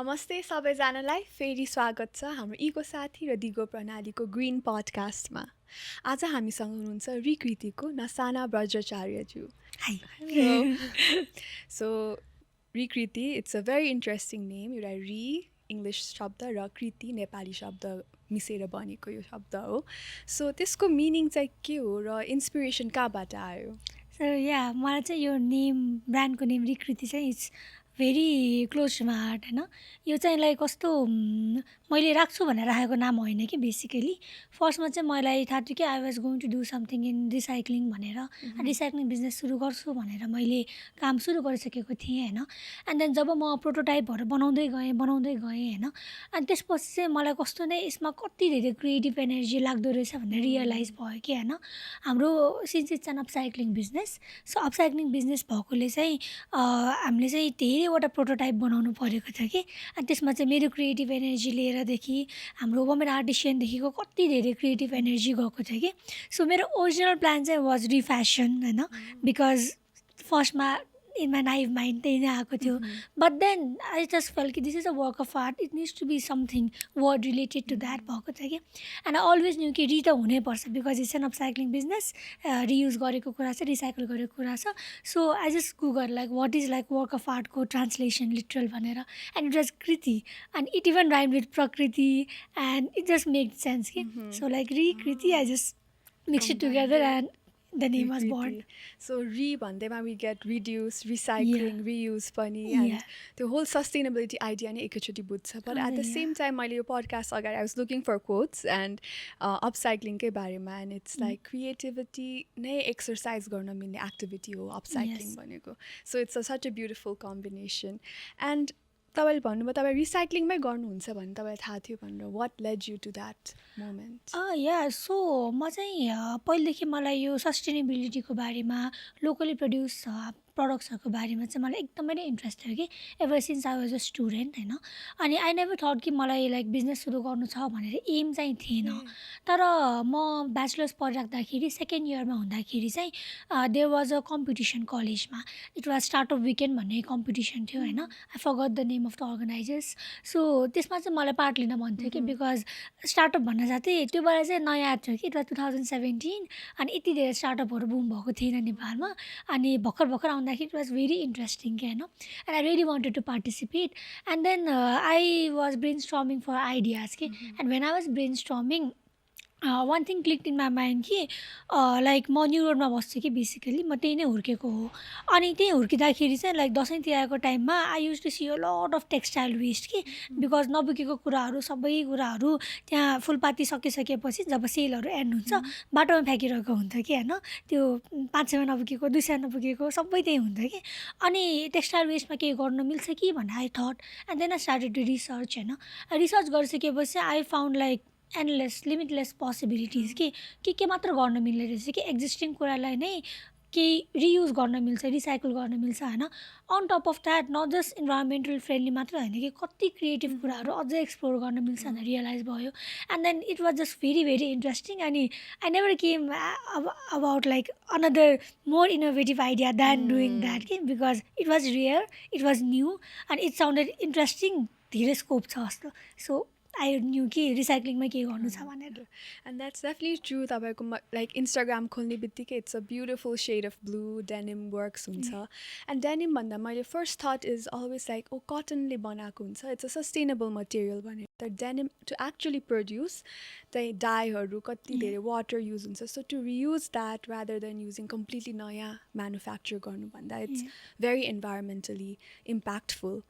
नमस्ते सबैजनालाई फेरि स्वागत छ हाम्रो इको साथी र दिगो प्रणालीको ग्रीन पडकास्टमा। आज हामीसँग हुनुहुन्छ रिकृतिको नसाना बज्रचार्यज्यू। Hi. So Rikriti it's a very interesting name. एउटा इङ्ग्लिस शब्द र कृति नेपाली शब्द मिसेर बनेको यो शब्द हो। सो त्यसको मिनिङ चाहिँ के हो र इन्सपिरेसन कहाँबाट आयो? So yeah, मलाई चाहिँ यो नेम ब्रान्डको नेम रिकृति चाहिँ it's very close to my heart होइन। यो चाहिँ लाइक कस्तो मैले राख्छु भनेर राखेको नाम होइन कि बेसिकली फर्स्टमा चाहिँ मलाई थाहा थियो कि I was going to do something in recycling भनेर रिसाइक्लिङ बिजनेस सुरु गर्छु भनेर मैले काम सुरु गरिसकेको थिएँ होइन। एन्ड देन जब म प्रोटोटाइपहरू बनाउँदै गएँ होइन, अनि त्यसपछि चाहिँ मलाई कस्तो नै यसमा कति धेरै क्रिएटिभ एनर्जी लाग्दो रहेछ भनेर रियलाइज भयो कि होइन। हाम्रो since it's an upcycling business, so upcycling business भएकोले चाहिँ हामीले चाहिँ धेरैवटा प्रोटोटाइप बनाउनु परेको थियो कि। अनि त्यसमा चाहिँ मेरो क्रिएटिभ एनर्जी लिएरदेखि हाम्रो वुमेन आर्टिसियनदेखिको कति धेरै क्रिएटिभ एनर्जी गएको थियो कि। सो मेरो ओरिजिनल प्लान चाहिँ वाज रिफ्यासन होइन, बिकज फर्स्टमा इन माई नाइभ माइन्ड त्यही नै आएको थियो। But then I just felt कि this is a work of art, it needs to be something word related to that भएको थियो कि। एन्ड आई अलवेज न्यू कि त हुनैपर्छ because it's an upcycling business, reuse गरेको कुरा छ, रिसाइकल गरेको कुरा छ। So I just Google like what is like work of आर्टको ट्रान्सलेसन लिटरल भनेर, एन्ड इट वाज कृति and it even rhyme with प्रकृति and it just make sense कि। So like Rikriti I just mix it together and the name was born. So भन्दैमा we get reduce, recycling, reuse पनि and the whole sustainability idea नै एकैचोटि बुझ्छ। But at the same time मैले यो podcast अगाडि I was looking for quotes and upcycling कै बारेमा, and it's like creativity नै exercise गर्न मिल्ने activity हो upcycling भनेको। So it's such a beautiful combination. And तपाईँले भन्नुभयो तपाईँ रिसाइक्लिङमै गर्नुहुन्छ भने तपाईँलाई थाहा थियो भनेर, what led you to that moment? Yeah so म चाहिँ पहिलेदेखि मलाई यो सस्टेनेबिलिटीको बारेमा, लोकली प्रड्युस प्रडक्ट्सहरूको बारेमा चाहिँ मलाई एकदमै नै इन्ट्रेस्ट थियो कि ever since I was a student होइन। अनि आई नेभर थट कि मलाई लाइक बिजनेस सुरु गर्नु छ भनेर एम चाहिँ थिएन। तर म ब्याचलर्स पढिराख्दाखेरि सेकेन्ड इयरमा हुँदाखेरि चाहिँ देयर वाज अ कम्पिटिसन कलेजमा, इट वाज स्टार्टअप विकेन्ड भन्ने कम्पिटिसन थियो होइन। I फरगट the name of the organisers. So त्यसमा चाहिँ मलाई पार्ट लिन मन थियो कि बिकज स्टार्टअप भन्न साथै त्यो बेला चाहिँ नयाँ थियो कि, इट वाज 2017 अनि यति धेरै स्टार्टअपहरू बुम भएको थिएन नेपालमा। अनि भर्खर it was very interesting and I really wanted to participate. And then I was brainstorming for ideas and when I was brainstorming one thing clicked in my mind कि like म न्यु रोडमा बस्छु कि बेसिकली म त्यही नै हुर्केको हो। अनि त्यही हुर्किँदाखेरि चाहिँ लाइक दसैँ तिहारको टाइममा I use to see a lot of textile waste कि, बिकज नपुगेको कुराहरू सबै कुराहरू त्यहाँ फुलपाती सकिसकेपछि जब सेलहरू एन्ड हुन्छ बाटोमा फ्याँकिरहेको हुन्थ्यो कि होइन। त्यो 500मा नपुगेको 200 नपुगेको सबै त्यही हुन्थ्यो कि। अनि टेक्सटाइल वेस्टमा केही गर्न मिल्छ कि भन्ने I thought, and then I started to research होइन। रिसर्च गरिसकेपछि I found like endless limitless possibilities कि के मात्र गर्न मिल्ने रहेछ कि एक्जिस्टिङ कुरालाई नै केही रियुज गर्न मिल्छ, रिसाइकल गर्न मिल्छ होइन। On top of that not just environmental friendly मात्र होइन कि कति क्रिएटिभ कुराहरू अझै एक्सप्लोर गर्न मिल्छ भनेर रियलाइज भयो। And then it was just very very interesting. अनि I never came about like another more innovative idea than doing that कि, because it was rare, it was new and it sounded interesting, धेरै scope छ जस्तो। So I knew कि रिसाइक्लिङमै के गर्नु छ भनेर। And that's definitely true. तपाईँको लाइक इन्स्टाग्राम खोल्ने बित्तिकै it's a beautiful shade of blue denim works हुन्छ। एन्ड डेनिम भन्दा मैले first thought is always like कटनले बनाएको हुन्छ, इट्स अ सस्टेनेबल मटेरियल भनेर। तर डेनिम टु एक्चुली प्रड्युस त्यही डाईहरू कति धेरै वाटर युज हुन्छ। So to reuse that rather than using completely नयाँ म्यानुफ्याक्चर गर्नुभन्दा इट्स भेरी इन्भाइरोमेन्टली इम्प्याक्टफुल।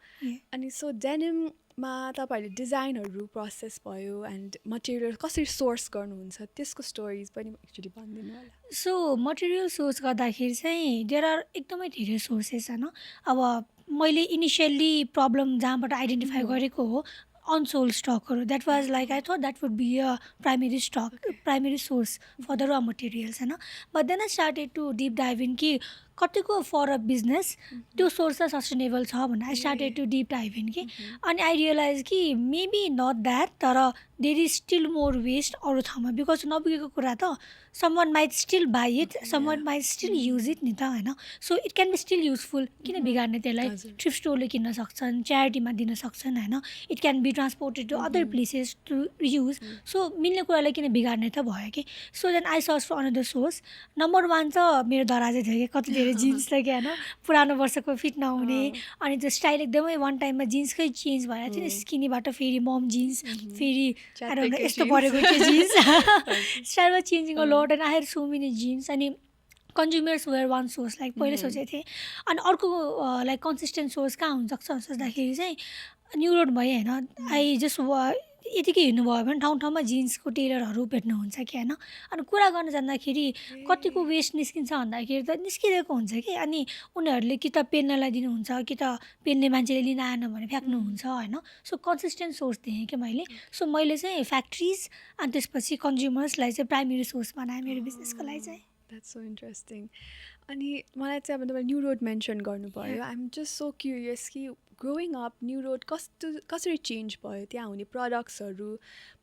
अनि सो डेनिममा तपाईँहरूले डिजाइनहरू प्रोसेस भयो एन्ड मटेरियल कसरी सोर्स गर्नुहुन्छ त्यसको स्टोरिज पनि एकचोटि भनिदिनु होला। सो मटेरियल सोर्स गर्दाखेरि चाहिँ देयर आर एकदमै धेरै सोर्सेस होइन। अब मैले इनिसियल्ली प्रब्लम जहाँबाट आइडेन्टिफाई गरेको हो अनसोल्ड स्टकहरू, that was like I thought that would be a primary stock, primary source for the raw materials होइन। But then I started to deep dive in कि कतिको फर अ बिजनेस त्यो source चाहिँ sustainable छ भनेर I started to deep dive in कि अनि I realise कि मेबी नट द्याट तर there is still more waste अरू ठाउँमा बिकज नपुगेको कुरा त someone might still by it someone might still use it नि त होइन so it can be still useful किन बिगार्ने त्यसलाई थ्रिफ्ट स्टोरले किन्न सक्छन् च्यारिटीमा दिन सक्छन् होइन it can be transported to other places to use so मिल्ने कुरालाई किन बिगार्ने त भयो कि so then I search for another source number 1 त मेरो दराजै थियो कि कति धेरै जिन्स थियो कि होइन पुरानो वर्षको फिट नहुने अनि त्यो स्टाइल एकदमै वान टाइममा जिन्सकै चेन्ज भएर थियो स्किनीबाट फेरि मम जिन्स फेरि यस्तो परेको थियो जिन्स स्टाइलमा changing a lot and I had so many jeans अनि consumers were one source like पहिले सोचेको थिएँ अनि अर्को लाइक कन्सिस्टेन्ट सोर्स कहाँ हुनसक्छ सोच्दाखेरि चाहिँ न्यु रोड भयो होइन आई जस्ट यतिकै हिँड्नुभयो भने ठाउँ ठाउँमा जिन्सको टेलरहरू भेट्नुहुन्छ कि होइन अनि कुरा गर्न जाँदाखेरि कतिको वेस्ट निस्किन्छ भन्दाखेरि त निस्किरहेको हुन्छ कि अनि उनीहरूले कि त पेन्नलाई दिनुहुन्छ कि त पेन्ने मान्छेले लिन आएन भने फ्याँक्नुहुन्छ होइन सो कन्सिस्टेन्ट सोर्स दिएँ कि मैले सो मैले चाहिँ फ्याक्ट्रिज अनि त्यसपछि कन्ज्युमर्सलाई चाहिँ प्राइमेरी सोर्स बनाएँ मेरो बिजनेसको लागि चाहिँ द्याट्स सो इन्ट्रेस्टिङ अनि मलाई चाहिँ अब तपाईँ न्यु रोड मेन्सन गर्नुभयो I am just so curious कि ग्रोइङ अप न्यु रोड कसरी चेन्ज भयो त्यहाँ हुने प्रडक्ट्सहरू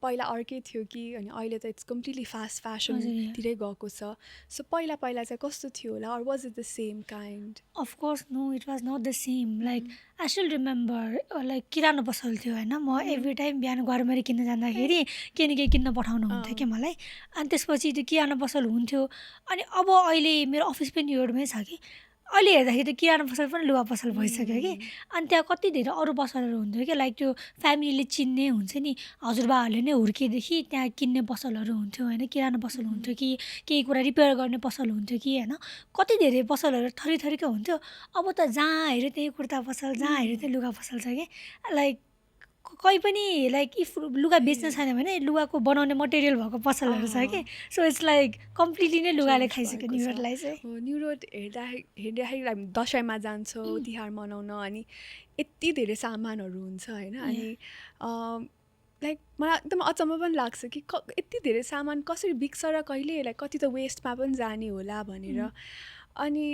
पहिला अर्कै थियो कि अनि अहिले त इट्स कम्प्लिटली फास्ट फेसनतिरै गएको छ सो पहिला चाहिँ कस्तो थियो होला or was it the same kind of course no it was not the same like I still remember like किराना पसल थियो होइन म एभ्री टाइम बिहान घरमरी किन्न जाँदाखेरि के न केही किन्न पठाउनु हुन्थ्यो कि मलाई अनि त्यसपछि त्यो किराना पसल हुन्थ्यो अनि अब अहिले मेरो अफिस पनि न्युयोर्कमै छ कि अहिले हेर्दाखेरि त किराना पसल पनि लुगा पसल भइसक्यो कि अनि त्यहाँ कति धेरै अरू पसलहरू हुन्थ्यो कि लाइक त्यो फ्यामिलीले चिन्ने हुन्छ नि हजुरबाहरूले नै हुर्केदेखि त्यहाँ किन्ने पसलहरू हुन्थ्यो होइन किराना पसल हुन्थ्यो कि केही कुरा रिपेयर गर्ने पसल हुन्थ्यो कि होइन कति धेरै पसलहरू थरीको हुन्थ्यो अब त जहाँ हेऱ्यो त्यही कुर्ता पसल जहाँ हेऱ्यो त्यही लुगा पसल छ कि लाइक कहीँ पनि लाइक इफ लुगा बेच्न छैन भने लुगाको बनाउने मटेरियल भएको पसलहरू छ कि सो इट्स लाइक कम्प्लिटली नै लुगाले खाइसक्यो न्यु रोडलाई चाहिँ न्यु रोड हेर्दाखेरि हामी दसैँमा जान्छौँ तिहार मनाउन अनि यति धेरै सामानहरू हुन्छ होइन अनि लाइक मलाई एकदम अचम्म पनि लाग्छ कि यति धेरै सामान कसरी बिक्छ र कहिले लाइक कति त वेस्टमा पनि जाने होला भनेर अनि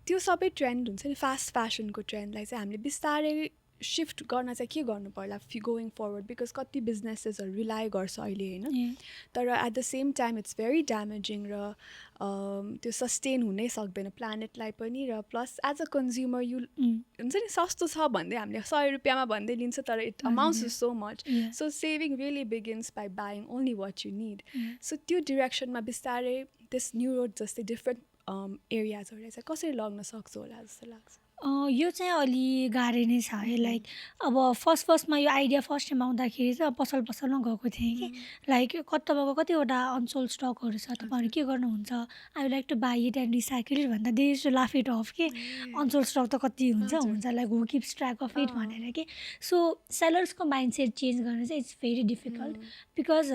त्यो सबै ट्रेन्ड हुन्छ नि फास्ट फेसनको ट्रेन्डलाई चाहिँ हामीले बिस्तारै शिफ्ट गर्न चाहिँ के गर्नु पर्ला गोइङ फरवर्ड बिकज कति बिजनेसेसहरू रिलाइ गर्छ अहिले होइन तर at the same time it's very damaging र त्यो सस्टेन हुनै सक्दैन प्लानेटलाई पनि र plus as a consumer you हुन्छ नि सस्तो छ भन्दै हामीले 100 रुपियाँमा भन्दै लिन्छ तर it amounts to so much so saving really begins by buying only what you need so त्यो डिरेक्सनमा बिस्तारै त्यस न्यु रोड जस्तै डिफ्रेन्ट एरियाजहरूलाई चाहिँ कसरी लग्न सक्छ होला जस्तो लाग्छ यो चाहिँ अलि गाह्रो नै छ है लाइक अब फर्स्टमा यो आइडिया फर्स्ट टाइम आउँदाखेरि चाहिँ पसलमा गएको थिएँ कि लाइक तपाईँको कतिवटा अनसोल्ड स्टकहरू छ तपाईँहरू के गर्नुहुन्छ I would like to buy it and recycle it भन्दा they is to laugh it off कि अनसोल्ड स्टक त कति हुन्छ like who keeps track of it भनेर कि सो सेलर्सको माइन्डसेट चेन्ज गर्न चाहिँ इट्स भेरी डिफिकल्ट बिकज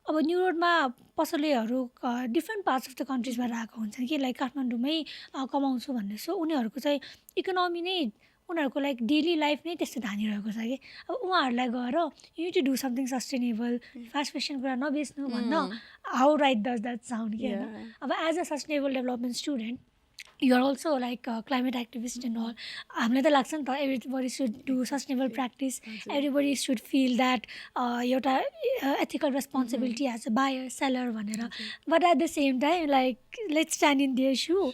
अब न्यु रोडमा पसलेहरू डिफ्रेन्ट पार्ट्स अफ द कन्ट्रिजबाट आएको हुन्छन् कि लाइक काठमाडौँमै कमाउँछु भन्ने सो उनीहरूको चाहिँ इकोनोमी नै उनीहरूको लाइक डेली लाइफ नै त्यस्तो धानिरहेको छ कि अब उहाँहरूलाई गएर you to do something sustainable fast fashion कुरा नबेच्नु भन्न how right does that sound कि होइन अब as a sustainable development student you are also like climate activist and all हामीलाई त लाग्छ नि त everybody should do sustainable practice everybody should feel that एउटा ethical responsibility as a buyer seller भनेर but at the same time like let's stand in their shoe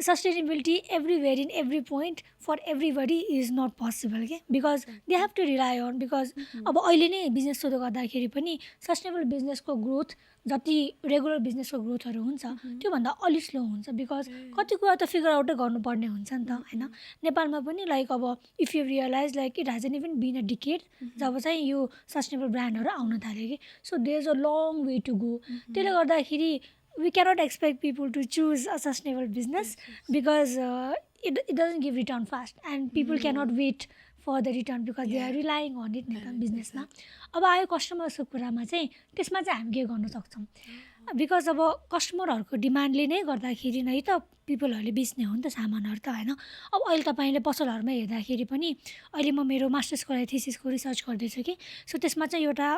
sustainability everywhere in every point for everybody is not possible के because they have to rely on because अब अहिले नै business सुरु गर्दाखेरि पनि sustainable बिजनेसको growth जति regular बिजनेसको ग्रोथहरू हुन्छ त्योभन्दा अलिक स्लो हुन्छ बिकज कति कुरा त फिगर आउटै गर्नुपर्ने हुन्छ नि त होइन नेपालमा पनि लाइक अब if you realise like it hasn't even been a decade जब चाहिँ यो सस्टेनेबल ब्रान्डहरू आउन थाल्यो कि so there is a long way to go त्यसले गर्दाखेरि we cannot expect people to choose a sustainable business because it doesn't give return fast and people cannot wait for the return because they are relying on it नि त बिजनेसमा अब आयो कस्टमर्सको कुरामा चाहिँ त्यसमा चाहिँ हामी के गर्न सक्छौँ बिकज अब कस्टमरहरूको डिमान्डले नै गर्दाखेरि नै त पिपलहरूले बेच्ने हो नि त सामानहरू त होइन अब अहिले तपाईँले पसलहरूमा हेर्दाखेरि पनि अहिले म मेरो मास्टर्सको लागि थेसिसको रिसर्च गर्दैछु कि सो त्यसमा चाहिँ एउटा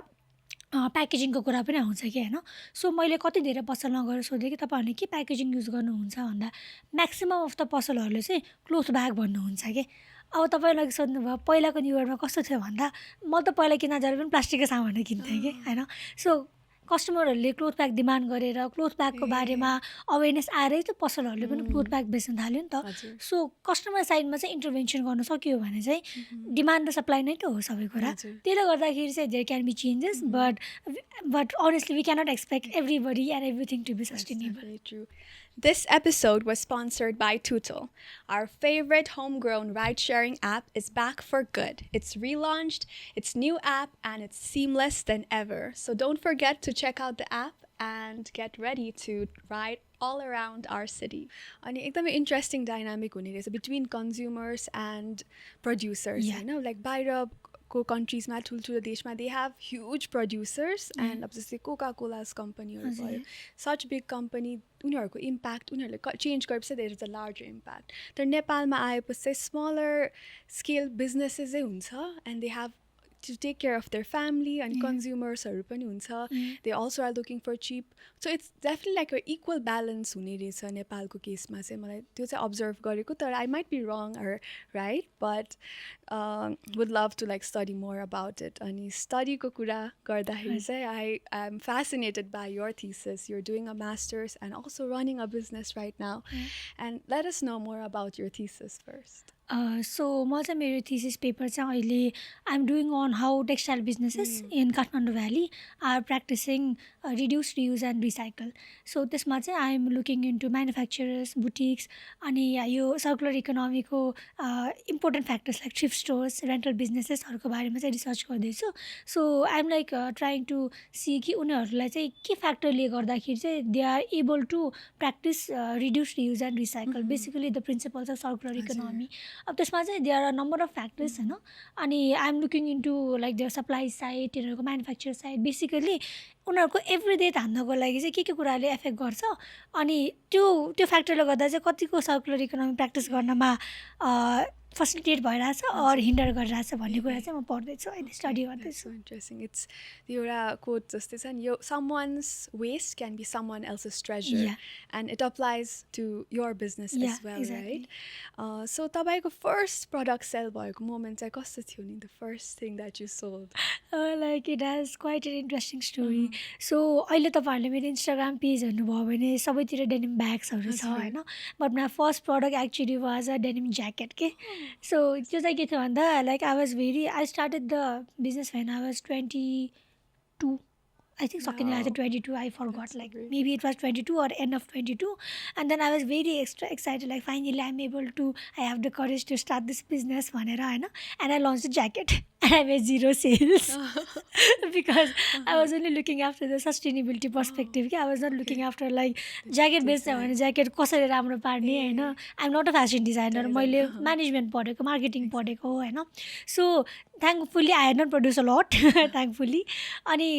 प्याकेजिङको कुरा पनि आउँछ कि होइन। सो मैले कति धेरै पसलमा गएर सोधेँ कि तपाईँहरूले के प्याकेजिङ युज गर्नुहुन्छ भन्दा म्याक्सिमम् अफ द पसलहरूले चाहिँ क्लोथ ब्याग भन्नुहुन्छ कि। अब तपाईँले अघि सोध्नुभयो पहिलाको न्यु इयरमा कस्तो थियो भन्दा म त पहिला किन्न जाँदा पनि प्लास्टिककै सामानहरू किन्थेँ कि होइन। सो कस्टमरहरूले क्लोथ ब्याग डिमान्ड गरेर क्लोथ ब्यागको बारेमा अवेरनेस आएरै त पसलहरूले पनि क्लोथ ब्याग बेच्न थाल्यो नि त। हजुर सो कस्टमर साइडमा चाहिँ इन्टरभेन्सन गर्न सक्यो भने चाहिँ डिमान्ड र सप्लाई नै त हो सबै कुरा। हजुर त्यसले गर्दाखेरि चाहिँ there can be changes but honestly we cannot expect everybody and everything to be That's sustainable. definitely true. This episode was sponsored by Tootle. Our favorite homegrown ride-sharing app is back for good. It's relaunched, it's new app, and it's seamless than ever. So don't forget to check out the app and get ready to ride all around our city. अनि एकदमै interesting dynamic हुने रहेछ between consumers and producers होइन like बाहिरको कन्ट्रिजमा ठुल्ठुलो देशमा they have huge producers and अब जस्तै कोका कोलास कम्पनीहरू भयो सच बिग कम्पनी उनीहरूको इम्प्याक्ट उनीहरूले चेन्ज गरेपछि there is a larger impact तर नेपालमा आएपछि चाहिँ स्मलर स्केल बिजनेसेसै हुन्छ and they have to take care of their family and consumers haru pani huncha they also are looking for cheap so it's definitely like a equal balance hune recha Nepal ko case ma chai malai tyo chai observe gareko तर I might be wrong or right but would love to like study more about it ani study ko kura gardahari chai I am fascinated by your thesis you're doing a masters and also running a business right now and let us know more about your thesis first. So म चाहिँ मेरो thesis paper चाहिँ अहिले I'm doing on how textile businesses in Kathmandu Valley are practicing reduce, reuse and recycle. So त्यसमा चाहिँ I'm looking into manufacturers, boutiques अनि यो circular economy को important factors like thrift stores, rental businesses हरूको बारेमा चाहिँ रिसर्च गर्दैछु. So I'm like trying to see कि उनीहरूलाई चाहिँ के फ्याक्टरले गर्दाखेरि चाहिँ they are able to practice reduce, reuse and recycle. Basically the principles of circular economy. अब त्यसमा चाहिँ there are number of factors होइन अनि I am looking into like there supply side तिनीहरूको म्यानुफ्याक्चर साइड बेसिकली उनीहरूको everyday धान्नको लागि चाहिँ के कुराले एफेक्ट गर्छ अनि त्यो फ्याक्टरले गर्दा चाहिँ कतिको सर्कुलर इकोनोमी प्र्याक्टिस गर्नमा facilitate भइरहेछ or हिन्डर गरिरहेछ भन्ने कुरा चाहिँ म पढ्दैछु अहिले स्टडी गर्दैछु. So interesting. It's एउटा quote जस्तै छ नि someone's waste can be someone else's treasure and it applies to your business as well, right? So तपाईँको first product sell भएको moment चाहिँ कस्तो थियो नि the first thing that you sold? Like it has quite an interesting story. So अहिले तपाईँहरूले मेरो Instagram page हेर्नुभयो भने सबैतिर डेनिम ब्याग्सहरू छ होइन but my first product actually was a denim jacket के. सो त्यो चाहिँ के थियो भन्दा like I started the business when I was 22 I think second year 22 I forgot like maybe it was 22 or end of 22 and then I was very extra excited like finally I'm able to I have the courage to start this business भनेर हैन and I launched the jacket and I made zero sales because I was only looking after the sustainability perspective I was not looking after like jacket बेच्ने भने jacket कसरी राम्रो पार्ने हैन I'm not a fashion designer मैले management पढेको marketing पढेको हो हैन so thankfully I had not produced a lot thankfully अनि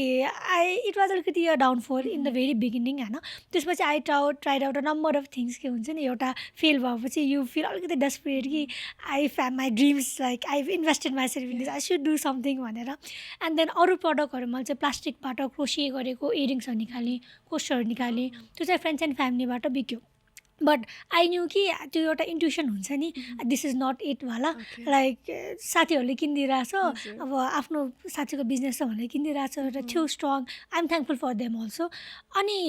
it was अलिकति a downfall in the very beginning हैन त्यसपछि I tried out a number of things के हुन्छ नि एउटा फेल भएपछि you feel अलिकति desperate कि I have my dreams like I've invested myself in this I should do something भनेर and then अरू प्रडक्टहरू मैले चाहिँ प्लास्टिकबाट क्रोसिए गरेको इयरिङ्सहरू निकालेँ कोस्टरहरू निकालेँ त्यो चाहिँ फ्रेन्ड्स एन्ड फ्यामिलीबाट बिक्यो बट आई न्यू कि त्यो एउटा इन्ट्युसन हुन्छ नि दिस इज नट इट वाला लाइक साथीहरूले किनिदिइरहेछ अब आफ्नो साथीको बिजनेस छ भनेर किनिदिइरहेछ एउटा थियो strong I am thankful for them also अनि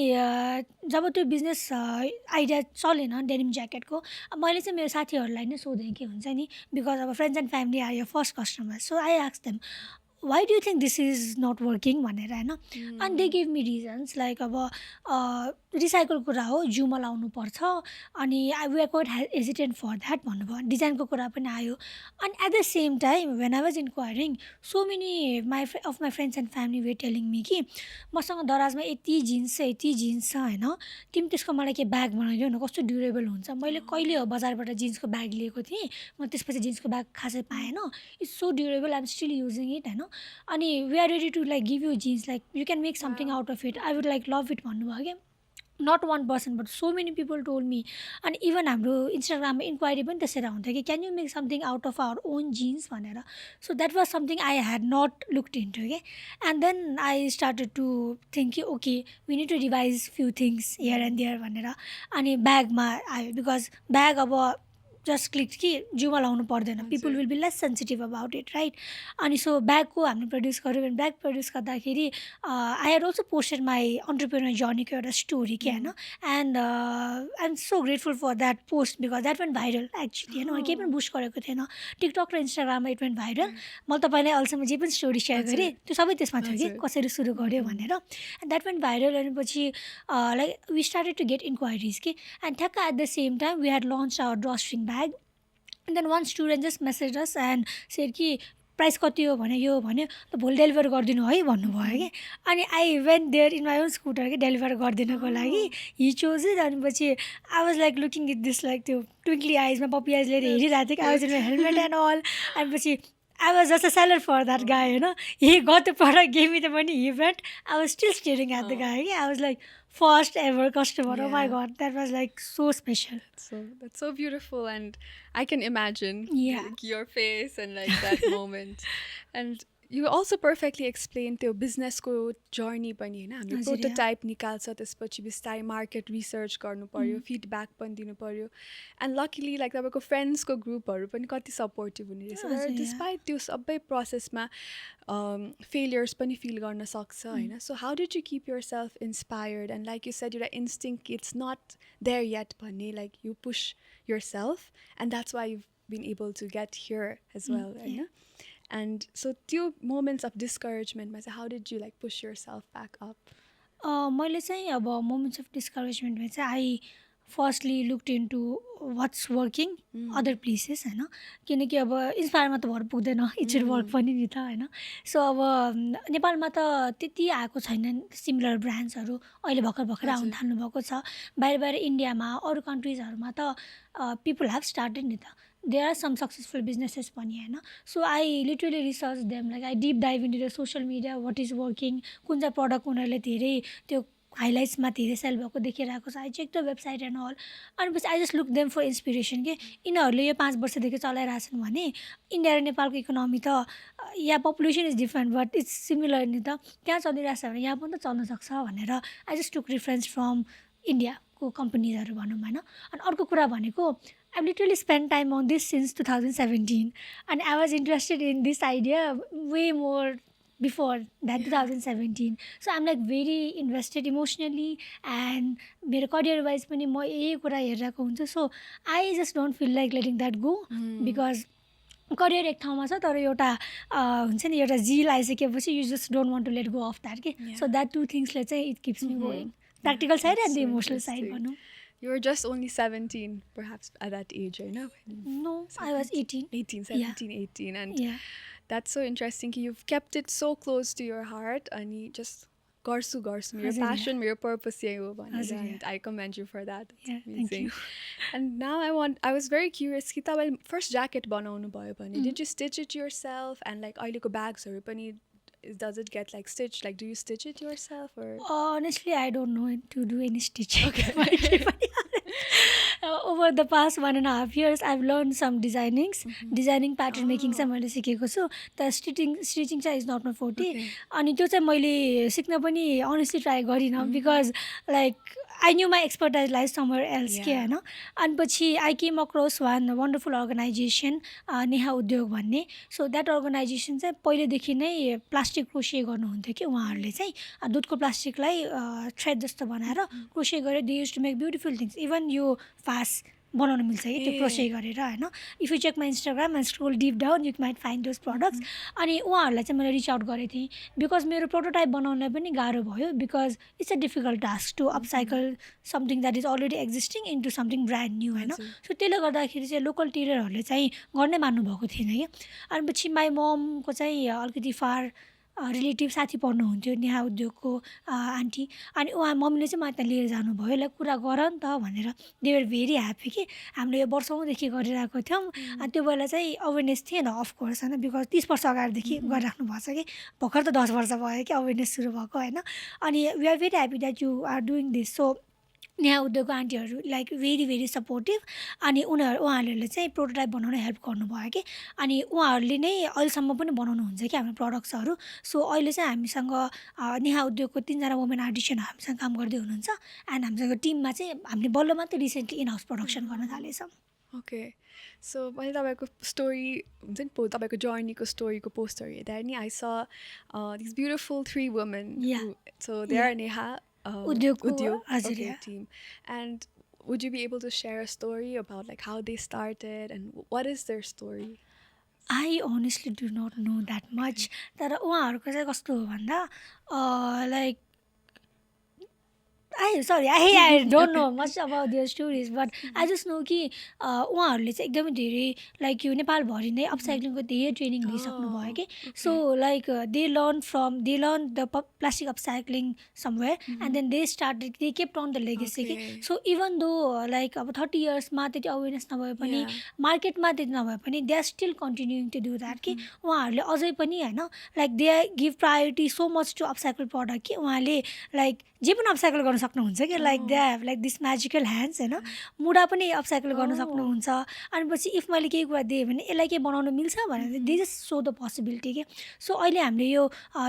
जब त्यो बिजनेस आइडिया चलेन डेनिम ज्याकेटको मैले चाहिँ मेरो साथीहरूलाई नै सोधेँ के हुन्छ नि बिकज अब friends and family are your first customer so I ask them why do you think this is not working भनेर हैन and they gave me reasons like अब रिसाइकल कुरा हो जुमा लाउनु पर्छ अनि we are quite hesitant for that भन्नुभयो डिजाइनको कुरा पनि आयो and at the same time when I was inquiring so many of my friends and family were telling me कि मसँग दराजमा यति जिन्स छ हैन तिमी त्यसको मलाई के ब्याग बनाइदियो न कस्तो ड्युरेबल हुन्छ मैले कहिले हो बजारबाट जिन्सको ब्याग लिएको थिएँ म त्यसपछि जिन्सको ब्याग खासै पाएन it's so durable I am still using it हैन अनि we are ready to like give you jeans like you can make something out of it I would like love it भन्नुभयो क्या not one person but so many people told me. And even हाम्रो इन्स्टाग्राममा inquiry पनि त्यसरी आउँथ्यो कि can you make something out of our own jeans भनेर. So that was something I had not looked into के. And then I started to think कि okay we need to revise few things here and there भनेर. अनि ब्यागमा आयो because bag अब just click कि जिउमा लाउनु पर्दैन. People will be less sensitive about it right. अनि सो ब्यागको हामीले प्रड्युस गऱ्यौँ. अनि ब्याग प्रड्युस गर्दाखेरि I had also posted my entrepreneur जर्नीको एउटा स्टोरी के होइन. And I am so grateful for that post because that went viral actually होइन. मैले केही पनि बुस्ट गरेको थिएन. टिकटक र इन्स्टाग्राममा इट वेन्ट भाइरल. मैले तपाईँलाई अहिलेसम्म जे पनि स्टोरी सेयर गरेँ त्यो सबै त्यसमा थियो कि कसरी सुरु गऱ्यो भनेर. And that went viral. अनि पछि like we started to get inquiries कि. एन्ड ठ्याक्क at the same time we had launch our drawstring bag. And then one student just messaged us and said कि प्राइस कति हो भने यो भन्यो. त भोलि डेलिभर गरिदिनु है भन्नुभयो कि. अनि I went there in my own scooter कि डेलिभर गरिदिनको लागि. He chose it. अनि पछि I was like looking it this like त्यो ट्विङ्कली आइजमा पप्पी आइज लिएर हेरिरहेको थिएँ कि I was in helmet and all. अनि पछि I was just a seller for that guy, you know. He got the product, gave me the money, he went. I was still staring at the guy. I was like, first ever customer. Oh my God, that was like so special. That's so beautiful, and I can imagine like, your face and like that moment. And you also perfectly explained त्यो बिजनेसको journey पनि होइन. हाम्रो prototype निकाल्छ, त्यसपछि बिस्तारै market research गर्नु पर्यो, फिडब्याक पनि दिनु पर्यो. एन्ड लकिली लाइक तपाईँको फ्रेन्ड्सको ग्रुपहरू पनि कति सपोर्टिभ हुने रहेछ. डिस्पाइट त्यो सबै प्रोसेसमा फेलियर्स पनि फिल गर्न सक्छ होइन. So how did you keep yourself inspired and like you said एउटा instinct it's not there yet भन्ने like you push yourself and that's why you been able to get here as well होइन. And so त्यो moments of discouragement, how did you like push yourself back up? मैले चाहिँ अब moments of discouragement में चाहिँ I firstly looked into what's working other places होइन. किनकि अब इन्सपायरमा त भर पुग्दैन, इट सुड वर्क पनि नि त होइन. सो अब नेपालमा त त्यति आएको छैन सिमिलर ब्रान्ड्सहरू. अहिले भर्खर आउनु थाल्नु भएको छ. बाहिर इन्डियामा अरू कन्ट्रिजहरूमा त पिपल हेभ स्टार्टेड नि त. There are some successful businesses पनि होइन. So I literally researched them, like I deep dive into the social media, what is working, कुन चाहिँ प्रडक्ट उनीहरूले धेरै त्यो हाइलाइट्समा धेरै सेल भएको देखिरहेको छ. I check the website and all. अनि पछि I just look them for inspiration के यिनीहरूले यो 5 वर्षदेखि चलाइरहेछन् भने इन्डिया र नेपालको इकोनोमी त या population is different but it's similar नि त. त्यहाँ चलिरहेछ भने यहाँ पनि त चल्न सक्छ भनेर I just took reference from इन्डियाको कम्पनीजहरू भनौँ होइन. अनि अर्को कुरा भनेको I've literally spent time on this since 2017 and I was interested in this idea way more before that 2017. So I'm like very invested emotionally and मेरो career wise पनि म यही कुरा हेरिरहेको हुन्छ. So I just don't feel like letting that go because career एक ठाउँमा छ तर एउटा हुन्छ नि एउटा जिल आइसकेपछि you just don't want to let go of that के. So that two thingsले चाहिँ it keeps me going. Practical side and the emotional side भनौँ. You were just only 17 perhaps at that age, right? No, I was 18. 18. And that's so interesting. You've kept it so close to your heart and you just garsu your passion, your purpose. And I commend you for that. Yeah, thank you. And now I was very curious. First jacket banaunu bhayo bhane did you stitch it yourself? And like ahileको bagsहरू पनि does it get like stitched? Like do you stitch it yourself or? Honestly, I don't know to do any stitching. Okay. Over the past 1.5 years, I've learned some designing pattern making चाहिँ मैले सिकेको छु. The stitching चाहिँ is not my forte. अनि त्यो चाहिँ मैले सिक्न पनि honestly try गरिनँ because like I knew my expertise lies somewhere else के होइन. अनि पछि I came across one wonderful organization Neha उद्योग भन्ने. So that organization चाहिँ पहिलेदेखि नै प्लास्टिक क्रोसे गर्नुहुन्थ्यो कि उहाँहरूले चाहिँ दुधको प्लास्टिकलाई थ्रेड जस्तो बनाएर क्रोसे गरेर they used to make beautiful things. Even यो फास बनाउन मिल्छ कि त्यो क्रोसे गरेर होइन. If you check my Instagram and scroll deep down you might find those products. अनि उहाँहरूलाई चाहिँ मैले रिच आउट गरेको थिएँ बिकज मेरो प्रोटोटाइप बनाउनलाई पनि गाह्रो भयो because it's a difficult task to upcycle something that is already existing into something brand new होइन. सो त्यसले गर्दाखेरि चाहिँ लोकल टेलरहरूले चाहिँ गर्नै मान्नुभएको थिएन कि. अनि पछि माई ममको चाहिँ अलिकति फार रिलेटिभ साथी पढ्नुहुन्थ्यो नेहा उद्योगको आन्टी. अनि उहाँ मम्मीले चाहिँ मलाई त्यहाँ लिएर जानुभयो ल कुरा गर नि त भनेर. दे वर भेरी ह्याप्पी कि हामीले यो वर्षौँदेखि गरिरहेको थियौँ. अनि त्यो बेला चाहिँ अवेरनेस थिएन अफकोर्स होइन बिकज 30 वर्ष अगाडिदेखि गरिराख्नु भएको छ कि भर्खर त 10 वर्ष भयो कि अवेरनेस सुरु भएको होइन. अनि we are very happy that you are doing this. So यहाँ उद्योगको आन्टीहरू लाइक भेरी भेरी सपोर्टिभ अनि उहाँहरूले चाहिँ प्रोटोटाइप बनाउन हेल्प गर्नुभयो कि अनि उहाँहरूले नै अहिलेसम्म पनि बनाउनुहुन्छ कि हाम्रो प्रडक्ट्सहरू सो अहिले चाहिँ हामीसँग नेहा उद्योगको 3जना वुमेन आर्टिस्टहरू हामीसँग काम गर्दै हुनुहुन्छ एन्ड हामीसँग टिममा चाहिँ हामीले बल्ल मात्रै रिसेन्टली इन हाउस प्रडक्सन गर्न थालेछौँ ओके सो मैले तपाईँको स्टोरी हुन्छ नि तपाईँको जर्नीको स्टोरीको पोस्टहरू हेर्दा नि I saw this beautiful 3 women Yeah. So they are Neha उद्योगको हजुर okay, team. And would you be able to share a story about like how they started and what is their story? I honestly do not know that much तर उहाँहरूको चाहिँ कस्तो हो भन्दा like I don't know much about their stories, but I just know कि उहाँहरूले चाहिँ एकदमै धेरै लाइक यो नेपालभरि नै अपसाइक्लिङको धेरै ट्रेनिङ लिइसक्नुभयो कि so like they learn the plastic upcycling somewhere and then they kept on the legacy कि सो इभन दो लाइक अब 30 इयर्समा त्यति अवेरनेस नभए पनि मार्केटमा त्यति नभए पनि they are still continuing to do that कि उहाँहरूले अझै पनि होइन like they give priority so much to upcycle product कि उहाँले लाइक जे पनि अपसाइकल गर्न सक्नुहुन्छ कि like they have like this magical hands होइन मुढा पनि अपसाइकल गर्न सक्नुहुन्छ अनि पछि इफ मैले केही कुरा दिएँ भने यसलाई केही बनाउन मिल्छ भने they just so the possibility के सो अहिले हामीले यो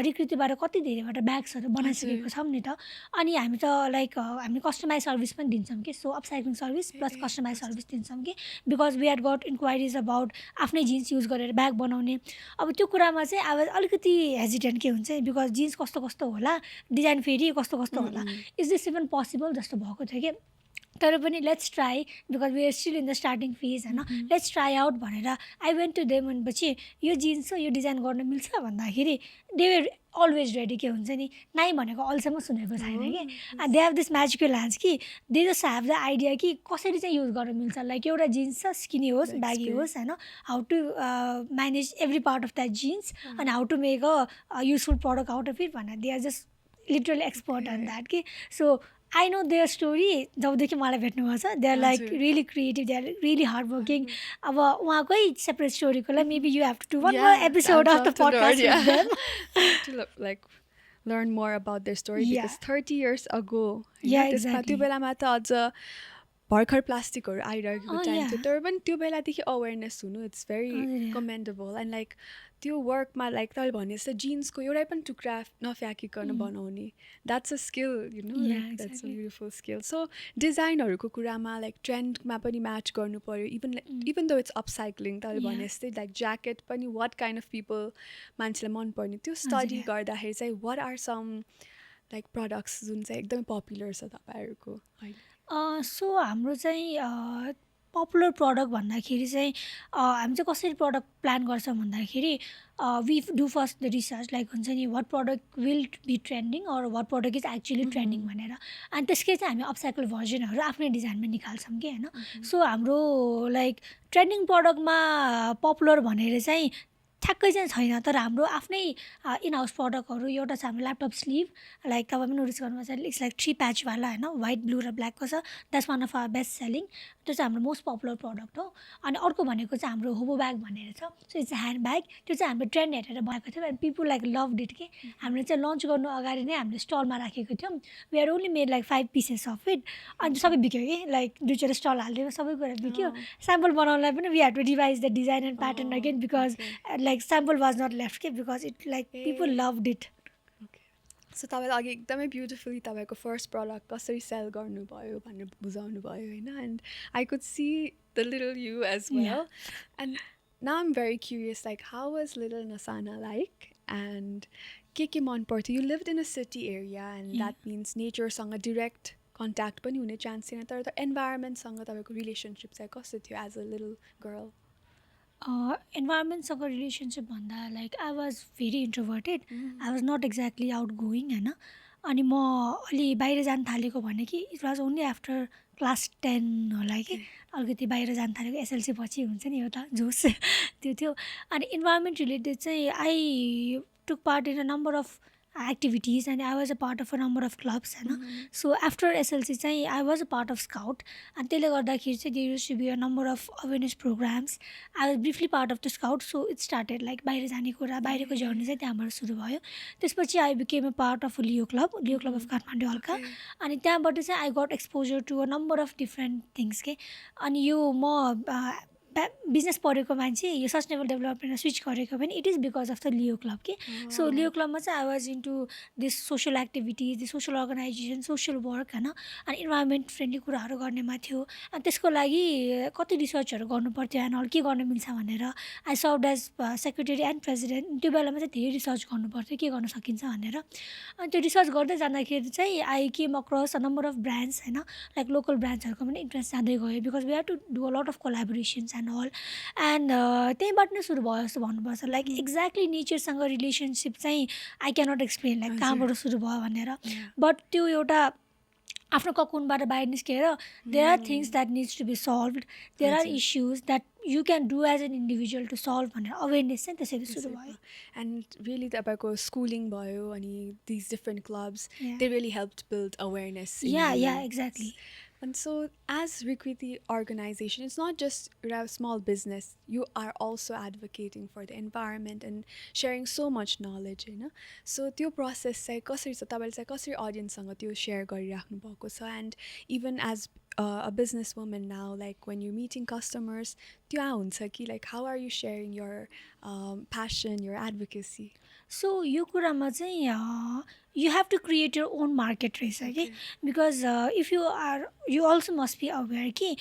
रिकृतिबाट कति धेरैवटा ब्याग्सहरू बनाइसकेको छौँ नि त अनि हामी त लाइक हामी कस्टमाइज सर्भिस पनि दिन्छौँ कि so upcycling service plus customise service दिन्छौँ कि because we had got inquiries about आफ्नै जिन्स युज गरेर ब्याग बनाउने अब त्यो कुरामा चाहिँ अब अलिकति हेजिटेन्ट के हुन्छ बिकज जिन्स कस्तो कस्तो होला डिजाइन फेरि कस्तो कस्तो होला इज दिस इभन पोसिबल जस्तो भएको थियो कि तर पनि let's try because we are still in the starting phase होइन लेट्स ट्राई आउट भनेर आई वेन्ट टु देम भनेपछि यो जिन्स यो डिजाइन गर्न मिल्छ भन्दाखेरि दे वर अलवेज रेडी के हुन्छ नि नाइ भनेको अहिलेसम्म सुनेको छैन कि they have this magical hands कि they just have the idea कि कसरी चाहिँ युज गर्न मिल्छ लाइक एउटा जिन्स छ स्किनी होस् ब्यागी होस् होइन how to manage every part of that jeans अनि how to make a useful product out of it भनेर they are just literally expert on that कि so I know their story जबदेखि मलाई भेट्नुभएको छ they are like really creative they are really hard working अब उहाँकै separate स्टोरीको लागि maybe you have to do one more episode of the podcast to like learn more about their story because 30 years ago exactly. त्यो बेलामा त अझ भर्खर प्लास्टिकहरू आइरहेको टाइम थियो तर पनि त्यो बेलादेखि अवेरनेस हुनु it's very commendable and like त्यो वर्कमा लाइक तपाईँले भने जस्तो जिन्सको एउटै पनि टुक्रा नफ्याँकिकन बनाउने that's a skill you know that's a beautiful skill so डिजाइनहरूको कुरामा लाइक ट्रेन्डमा पनि म्याच गर्नु पऱ्यो इभन दो इट्स अपसाइक्लिङ तपाईँले भने जस्तै लाइक ज्याकेट पनि वाट काइन्ड अफ पिपल मान्छेलाई मनपर्ने त्यो स्टडी गर्दाखेरि चाहिँ what are some like products जुन चाहिँ एकदमै पपुलर छ तपाईँहरूको सो हाम्रो चाहिँ पपुलर प्रडक्ट भन्दाखेरि चाहिँ हामी चाहिँ कसरी प्रडक्ट प्लान गर्छौँ भन्दाखेरि we do first the research like हुन्छ नि what product will be trending or what product is actually trending भनेर अनि त्यसकै चाहिँ हामी अपसाइकल भर्जनहरू आफ्नै डिजाइनमा निकाल्छौँ कि होइन सो हाम्रो लाइक ट्रेन्डिङ प्रडक्टमा पपुलर भनेर चाहिँ ठ्याक्कै चाहिँ छैन तर हाम्रो आफ्नै इन हाउस प्रडक्टहरू एउटा छ हाम्रो ल्यापटप स्लिभ लाइक तपाईँ पनि नोटिस गर्नुभएको छ इट्स लाइक 3 प्याचवाला होइन व्हाइट ब्लू र ब्ल्याकको छ that's one of our best selling त्यो चाहिँ हाम्रो मोस्ट पपुलर प्रडक्ट हो अनि अर्को भनेको चाहिँ हाम्रो होबो ब्याग भनेर छ सो इट्स ह्यान्ड ब्याग त्यो चाहिँ हाम्रो ट्रेन्ड हेरेर बनाएको थियो and people like love it कि हामीले चाहिँ लन्च गर्नु अगाडि नै हामीले स्टलमा राखेको थियौँ we are only made like 5 pieces of it अनि सबै बिक्यो कि लाइक 2 स्टल हालिदियो सबै कुरा बिक्यो स्याम्पल बनाउनलाई पनि we had to revise the design and pattern again because like sample was not left के because it like people loved it so तपाईँले अघि एकदमै ब्युटिफुली तपाईँको फर्स्ट प्रडक्ट कसरी सेल गर्नुभयो भनेर बुझाउनु भयो होइन and I could see the little you as well and now I'm very curious like how was little Nasana like and के मन पर्थ्यो you lived in a city area and that means नेचरसँग डिरेक्ट कन्ट्याक्ट पनि हुने chance थिएन तर त इन्भाइरोमेन्टसँग तपाईँको रिलेसनसिप चाहिँ कस्तो थियो एज अ लिटल गर्ल इन्भाइरोमेन्टसँग रिलेसनसिप भन्दा like I was very introverted I was not exactly outgoing होइन अनि म अलि बाहिर जान थालेको भने कि it was only after class 10 होला कि अलिकति बाहिर जान थालेको एसएलसी पछि हुन्छ नि एउटा जोस त्यो थियो अनि इन्भाइरोमेन्ट रिलेटेड चाहिँ I took part in a number of activities and I was a part of a number of clubs होइन. So after SLC चाहिँ I was a part of Scout and त्यसले गर्दाखेरि चाहिँ there used to be a number of awareness programs. I was briefly part of the Scout, so it started like बाहिर जाने कुरा बाहिरको journey चाहिँ त्यहाँबाट सुरु भयो. त्यसपछि I became a part of a Leo Club of Kathmandu हल्का अनि त्यहाँबाट चाहिँ I got exposure to a number of different things के. अनि यो म बिजनेस पढेको मान्छे यो सस्टेनेबल डेभलपमेन्टमा स्विच गरेको पनि it is because of the Leo Club के. सो लियो क्लबमा चाहिँ I was into this social activities this social organisation social work होइन अनि इन्भाइरोमेन्ट फ्रेन्डली कुराहरू गर्नेमा थियो. अनि त्यसको लागि कति रिसर्चहरू गर्नु पर्थ्यो एन्ड के गर्न मिल्छ भनेर I serve as secretary and president. त्यो बेलामा चाहिँ धेरै रिसर्च गर्नु पर्थ्यो के गर्न सकिन्छ भनेर. अनि त्यो रिसर्च गर्दै जाँदाखेरि चाहिँ I came across a number of brands होइन लाइक लोकल ब्रान्ड्सहरूको पनि इन्ट्रेस्ट जाँदै गयो because we have to do a lot of collaborations and all. And त्यहीँबाट नै सुरु भयो जस्तो भन्नुपर्छ. लाइक एक्ज्याक्टली नेचरसँग रिलेसनसिप चाहिँ आई क्यानट एक्सप्लेन लाइक कहाँबाट सुरु भयो भनेर. बट त्यो एउटा आफ्नो ककुनबाट बाहिर निस्केर there are things that needs to be solved there are issues that you can do as an individual to solve भनेर अवेरनेस चाहिँ त्यसरी सुरु भयो. एन्ड रियली तपाईँको स्कुलिङ भयो अनि these different clubs they really help build awareness. Yeah exactly. And so as Rekriti organization, it's not just a small business. You are also advocating for the environment and sharing so much knowledge, you know. So त्यो process चाहिँ कसरी छ तपाईले चाहिँ कसरी audienceसँग त्यो share गरिराख्नु भएको छ. And even as a businesswoman now, like when you're meeting customers, त्यो हुन्छ कि like how are you sharing your passion, your advocacy? So यो कुरामा चाहिँ you have to create your own market रहेछ कि because if you also must be aware कि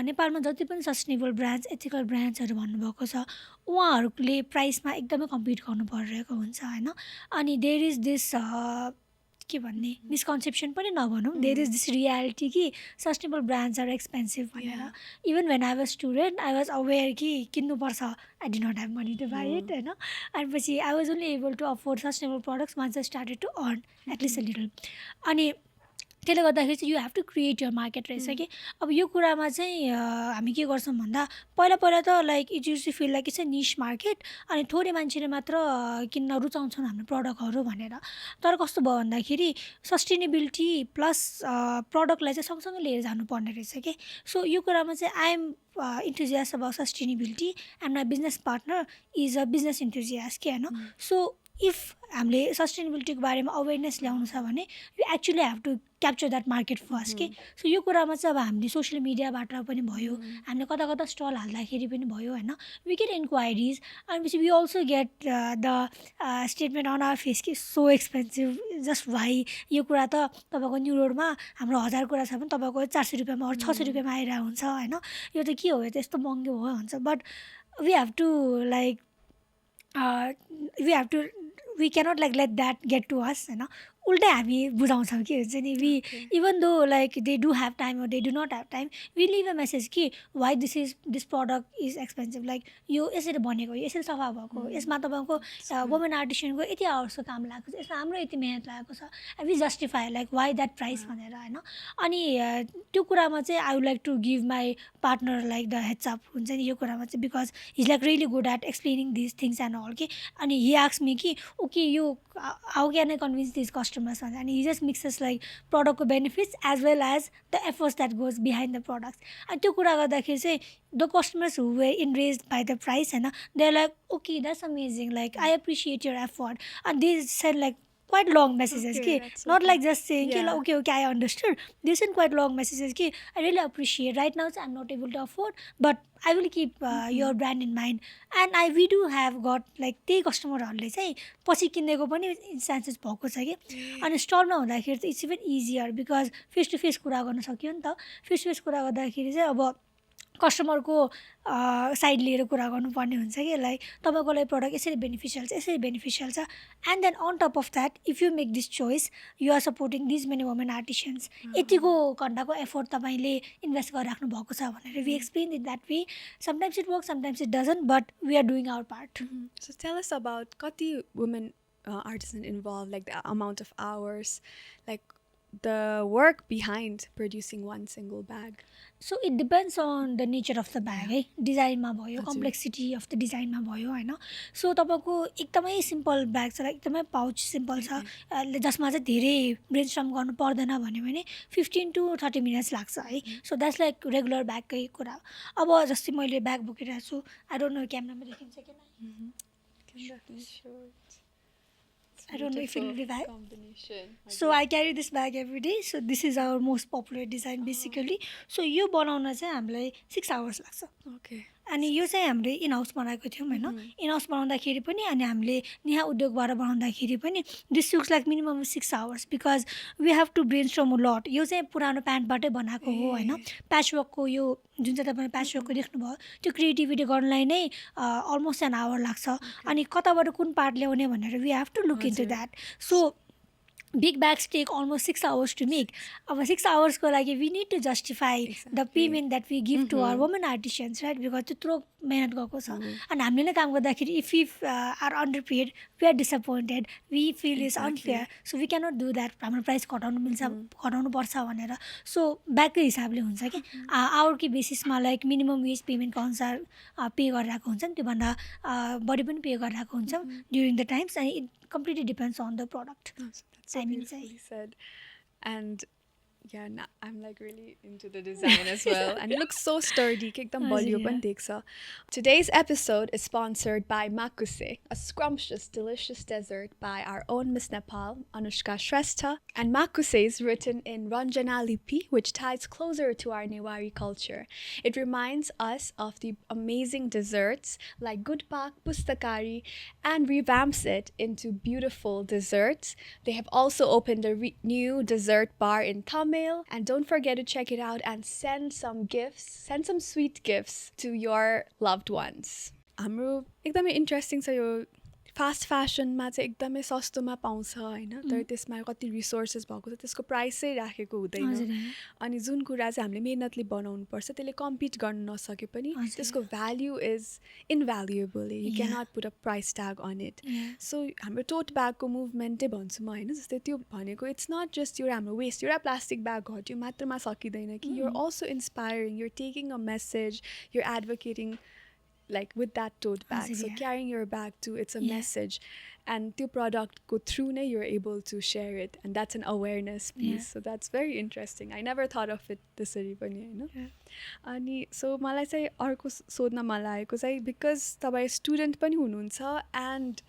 नेपालमा जति पनि सस्टेनेबल ब्रान्ड्स एथिकल ब्रान्ड्सहरू भन्नुभएको छ उहाँहरूले प्राइसमा एकदमै कम्पिट गर्नु परिरहेको हुन्छ होइन. अनि देयर इज दिस के भन्ने मिसकन्सेप्सन पनि नभनौँ देयर इज दिस रियालिटी कि सस्टेनेबल ब्रान्ड्स आर एक्सपेन्सिभ भनेर. Even when I was student I was aware कि किन्नुपर्छ I did not have money to buy it होइन. अनि पछि I was only able to afford sustainable products once I started to earn at least a little. अनि त्यसले गर्दाखेरि चाहिँ you have to create your market रहेछ कि. अब यो कुरामा चाहिँ हामी के गर्छौँ भन्दा पहिला त like it used to feel like it's a niche market अनि थोरै मान्छेले मात्र किन्न रुचाउँछन् हाम्रो प्रडक्टहरू भनेर. तर कस्तो भयो भन्दाखेरि सस्टेनेबिलिटी प्लस प्रडक्टलाई चाहिँ सँगसँगै लिएर जानुपर्ने रहेछ कि. सो यो कुरामा चाहिँ I am enthusiast about sustainability and my business partner is a business enthusiast के होइन. सो इफ हामीले सस्टेनेबिलिटीको बारेमा अवेरनेस ल्याउनु छ भने you actually have to capture that market first के. सो यो कुरामा चाहिँ अब हामीले सोसियल मिडियाबाट पनि भयो हामीले कता कता स्टल हाल्दाखेरि पनि भयो होइन वी गेट इन्क्वायरिज. अनि पछि we also get the statement on our face कि सो एक्सपेन्सिभ जस्ट भाइ यो कुरा त तपाईँको न्यु रोडमा हाम्रो 1000 कुरा छ भने तपाईँको 400 रुपियाँमा अरू 600 रुपियाँमा आइरहेको हुन्छ होइन. यो त के हो यो त यस्तो महँगो हो भन्छ. But we have to like we cannot like let that get to us होइन. उल्टै हामी बुझाउँछौँ कि हुन्छ नि we even though like they do have time or they do not have time we leave a message कि why this product is expensive like यो यसरी बनेको यसरी सफा भएको यसमा तपाईँको वुमेन आर्टिसनको यति आवर्सको काम लागेको छ यसमा हाम्रो यति मेहनत लागेको छ and we justify like why that price भनेर होइन. अनि त्यो कुरामा चाहिँ I would like to give my partner like the heads up हुन्छ नि यो कुरामा चाहिँ because his like really good at explaining this things and all कि. अनि हि आस्क्स मी कि ओके यो how can I convince this customers भन्छ. अनि हि जस्ट मिक्सेस लाइक प्रडक्टको benefits as well as the efforts that goes behind the products. अनि त्यो कुरा गर्दाखेरि चाहिँ the customers who were enraged by the price होइन they are like okay that's amazing like I appreciate your effort. अनि they said like quite long messages ki not like just saying ki okay I understood. They send quite long messages ki I really appreciate right now I'm not able to afford but I will keep your brand in mind. And we do have got like त्यही कस्टमरहरूले चाहिँ पछि किनेको पनि इन्स्टान्सेस भएको छ कि. अनि स्टलमा हुँदाखेरि चाहिँ it's even easier because face to face कुरा गर्न सक्यो नि त. फेस टु फेस कुरा गर्दाखेरि चाहिँ अब कस्टमरको साइड लिएर कुरा गर्नुपर्ने हुन्छ कि लाइक तपाईँको लागि प्रडक्ट यसरी बेनिफिसियल छ and then on top of that if you make this choice you are supporting these many women artisans यतिको घन्टाको एफोर्ट तपाईँले इन्भेस्ट गरिराख्नु भएको छ भनेर we explain it that way. Sometimes it work sometimes it doesn't but we are doing our part. So tell us about कति women artisan involved, like the amount of hours, like the work behind producing one single bag? So it depends on the nature of the bag है डिजाइनमा भयो हजुर। Complexity of the डिजाइनमा भयो होइन so तपाईँको एकदमै सिम्पल ब्याग छ एकदमै पाउच सिम्पल छ जसमा चाहिँ धेरै ब्रेनस्टर्म गर्नु पर्दैन भन्यो भने 15 to 30 मिनट्स लाग्छ है सो द्याट्स लाइक रेगुलर ब्यागकै कुरा अब जस्तै मैले ब्याग बोकिरहेको छु आई डोन्ट नो क्यामेरामा देखिन्छ कि I don't know if it will be bag. So I carry this bag every day. So this is our most popular design basically. So यो बनाउन चाहिँ हामीलाई 6 hours लाग्छ. Okay. अनि यो चाहिँ हामीले इन हाउस बनाएको थियौँ होइन इन हाउस बनाउँदाखेरि पनि अनि हामीले नेहा उद्योगबाट बनाउँदाखेरि पनि this looks like minimum 6 hours because we have to brainstorm a lot यो चाहिँ पुरानो प्यान्टबाटै बनाएको हो होइन प्याचवर्कको यो जुन चाहिँ तपाईँले प्याचवर्कको देख्नुभयो त्यो क्रिएटिभिटी गर्नलाई नै अलमोस्ट एन आवर लाग्छ अनि कताबाट कुन पार्ट ल्याउने भनेर we have to look into that so big bags take almost 6 hours to make. अब 6 hours को लागि we need to justify the payment that we give to our women artisans, right? Because त्यत्रो मेहनत गएको छ अनि हामीले नै काम गर्दाखेरि if we are underpaid, we are disappointed, we feel is unfair, so we cannot do that. हाम्रो प्राइस घटाउनु मिल्छ घटाउनु पर्छ भनेर सो ब्यागकै हिसाबले हुन्छ कि आवरकै बेसिसमा लाइक मिनिमम वेज पेमेन्टको अनुसार पे गरिरहेको हुन्छ नि त्योभन्दा बढी पनि पे गरिरहेको हुन्छ during the times and it completely depends on the product. So beautifully said. And yeah, I'm like really into the design as well. And it looks so sturdy. Today's episode is sponsored by Makkusé, a scrumptious, delicious dessert by our own Miss Nepal, Anushka Shrestha. And Makkuse is written in Ranjana Lipi, which ties closer to our Newari culture. It reminds us of the amazing desserts like Gudpak, Pustakari, and revamps it into beautiful desserts. They have also opened a new dessert bar in Tamil. And don't forget to check it out and send some sweet gifts to your loved ones. हाम्रो एकदमै interesting छ यो fast फ्यासनमा चाहिँ एकदमै सस्तोमा पाउँछ होइन तर त्यसमा कति रिसोर्सेस भएको छ त्यसको प्राइस चाहिँ राखेको हुँदैन अनि जुन कुरा चाहिँ हामीले मेहनतले बनाउनु पर्छ त्यसले कम्पिट गर्न नसके पनि त्यसको value is invaluable you cannot put a price tag on it so हाम्रो टोट ब्यागको मुभमेन्टै भन्छु म होइन जस्तै त्यो भनेको इट्स नट जस्ट एउटा हाम्रो वेस्ट एउटा प्लास्टिक ब्याग हट्यो मात्रमा सकिँदैन कि you're also inspiring you're taking a message you're advocating like with that tote bag. So carrying your bag too, it's a message. And the product go through you're able to share it. And that's an awareness piece. So that's very interesting. I never thought of it this way, you know. Ani so malai chai arko sodna malaeko chai because tabai student pani hununcha and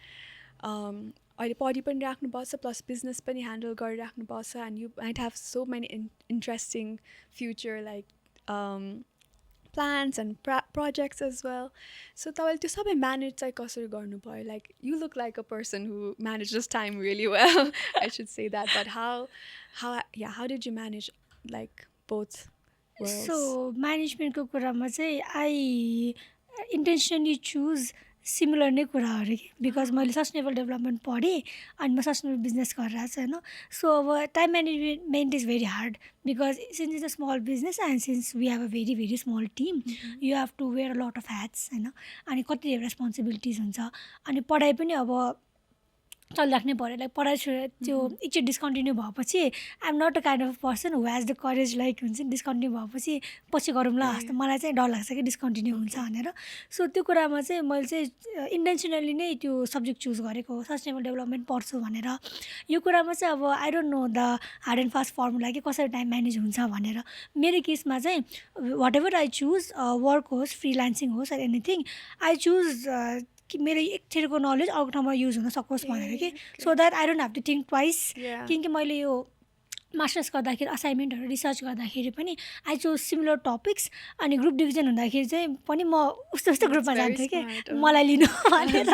अहिले पढि पनि राख्नुपर्छ plus business पनि handle गरिराख्नुपर्छ and you might have so many interesting future like plans and projects as well. So तपाईले त्यो सबै manage चाहिँ कसरी गर्नु भयो like you look like a person who manages time really well. I should say that, but how did you manage like both worlds? So management को कुरामा चाहिँ I intentionally choose सिमिलर नै कुराहरू कि बिकज मैले सस्टेनेबल डेभलपमेन्ट पढेँ अनि म सस्टेनेबल बिजनेस गरिरहेको छु होइन सो अब time management is very hard because since is a small business and since we have a very very small team you have to wear a lot of hats होइन अनि कति धेरै responsibilities हुन्छ अनि पढाइ पनि अब चलिराख्नै पऱ्यो लाइक पढाइ त्यो एकचोटि डिस्कन्टिन्यू भएपछि I am not a kind of person who has the courage like हुन्छ नि डिस्कन्टिन्यू भएपछि पछि गरौँला जस्तो मलाई चाहिँ डर लाग्छ कि डिस्कन्टिन्यू हुन्छ भनेर सो त्यो कुरामा चाहिँ मैले चाहिँ इन्टेन्सनली नै त्यो सब्जेक्ट चुज गरेको सस्टेनेबल डेभलपमेन्ट पढ्छु भनेर यो कुरामा चाहिँ अब I don't know the hard and fast formula कि कसरी टाइम म्यानेज हुन्छ भनेर मेरो केसमा चाहिँ whatever I choose work होस् फ्रिलान्सिङ होस् अर एनिथिङ आई चुज कि मेरो एकछिनको नलेज अर्को ठाउँमा युज हुन सकोस् भनेर कि so that I don't have to think twice किनकि मैले यो मास्टर्स गर्दाखेरि असाइनमेन्टहरू रिसर्च गर्दाखेरि पनि आई चोज सिमिलर टपिक्स अनि ग्रुप डिभिजन हुँदाखेरि चाहिँ पनि म उस्तो उस्तो ग्रुपमा जान्थेँ कि मलाई लिनु भनेर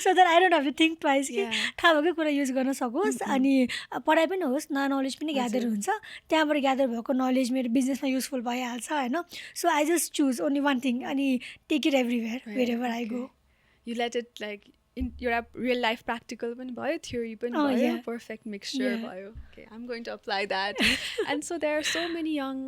so that I don't have to think twice कि थाहा भएकै कुरा युज गर्न सकोस् अनि पढाइ पनि होस् न नलेज पनि ग्यादर हुन्छ त्यहाँबाट ग्यादर भएको नलेज मेरो बिजनेसमा युजफुल भइहाल्छ होइन so I just choose only one thing अनि take it everywhere wherever I go You let it like in your real life practical पनि भयो theory पनि भयो perfect mixture भयो okay I'm going to apply that and so there are so many young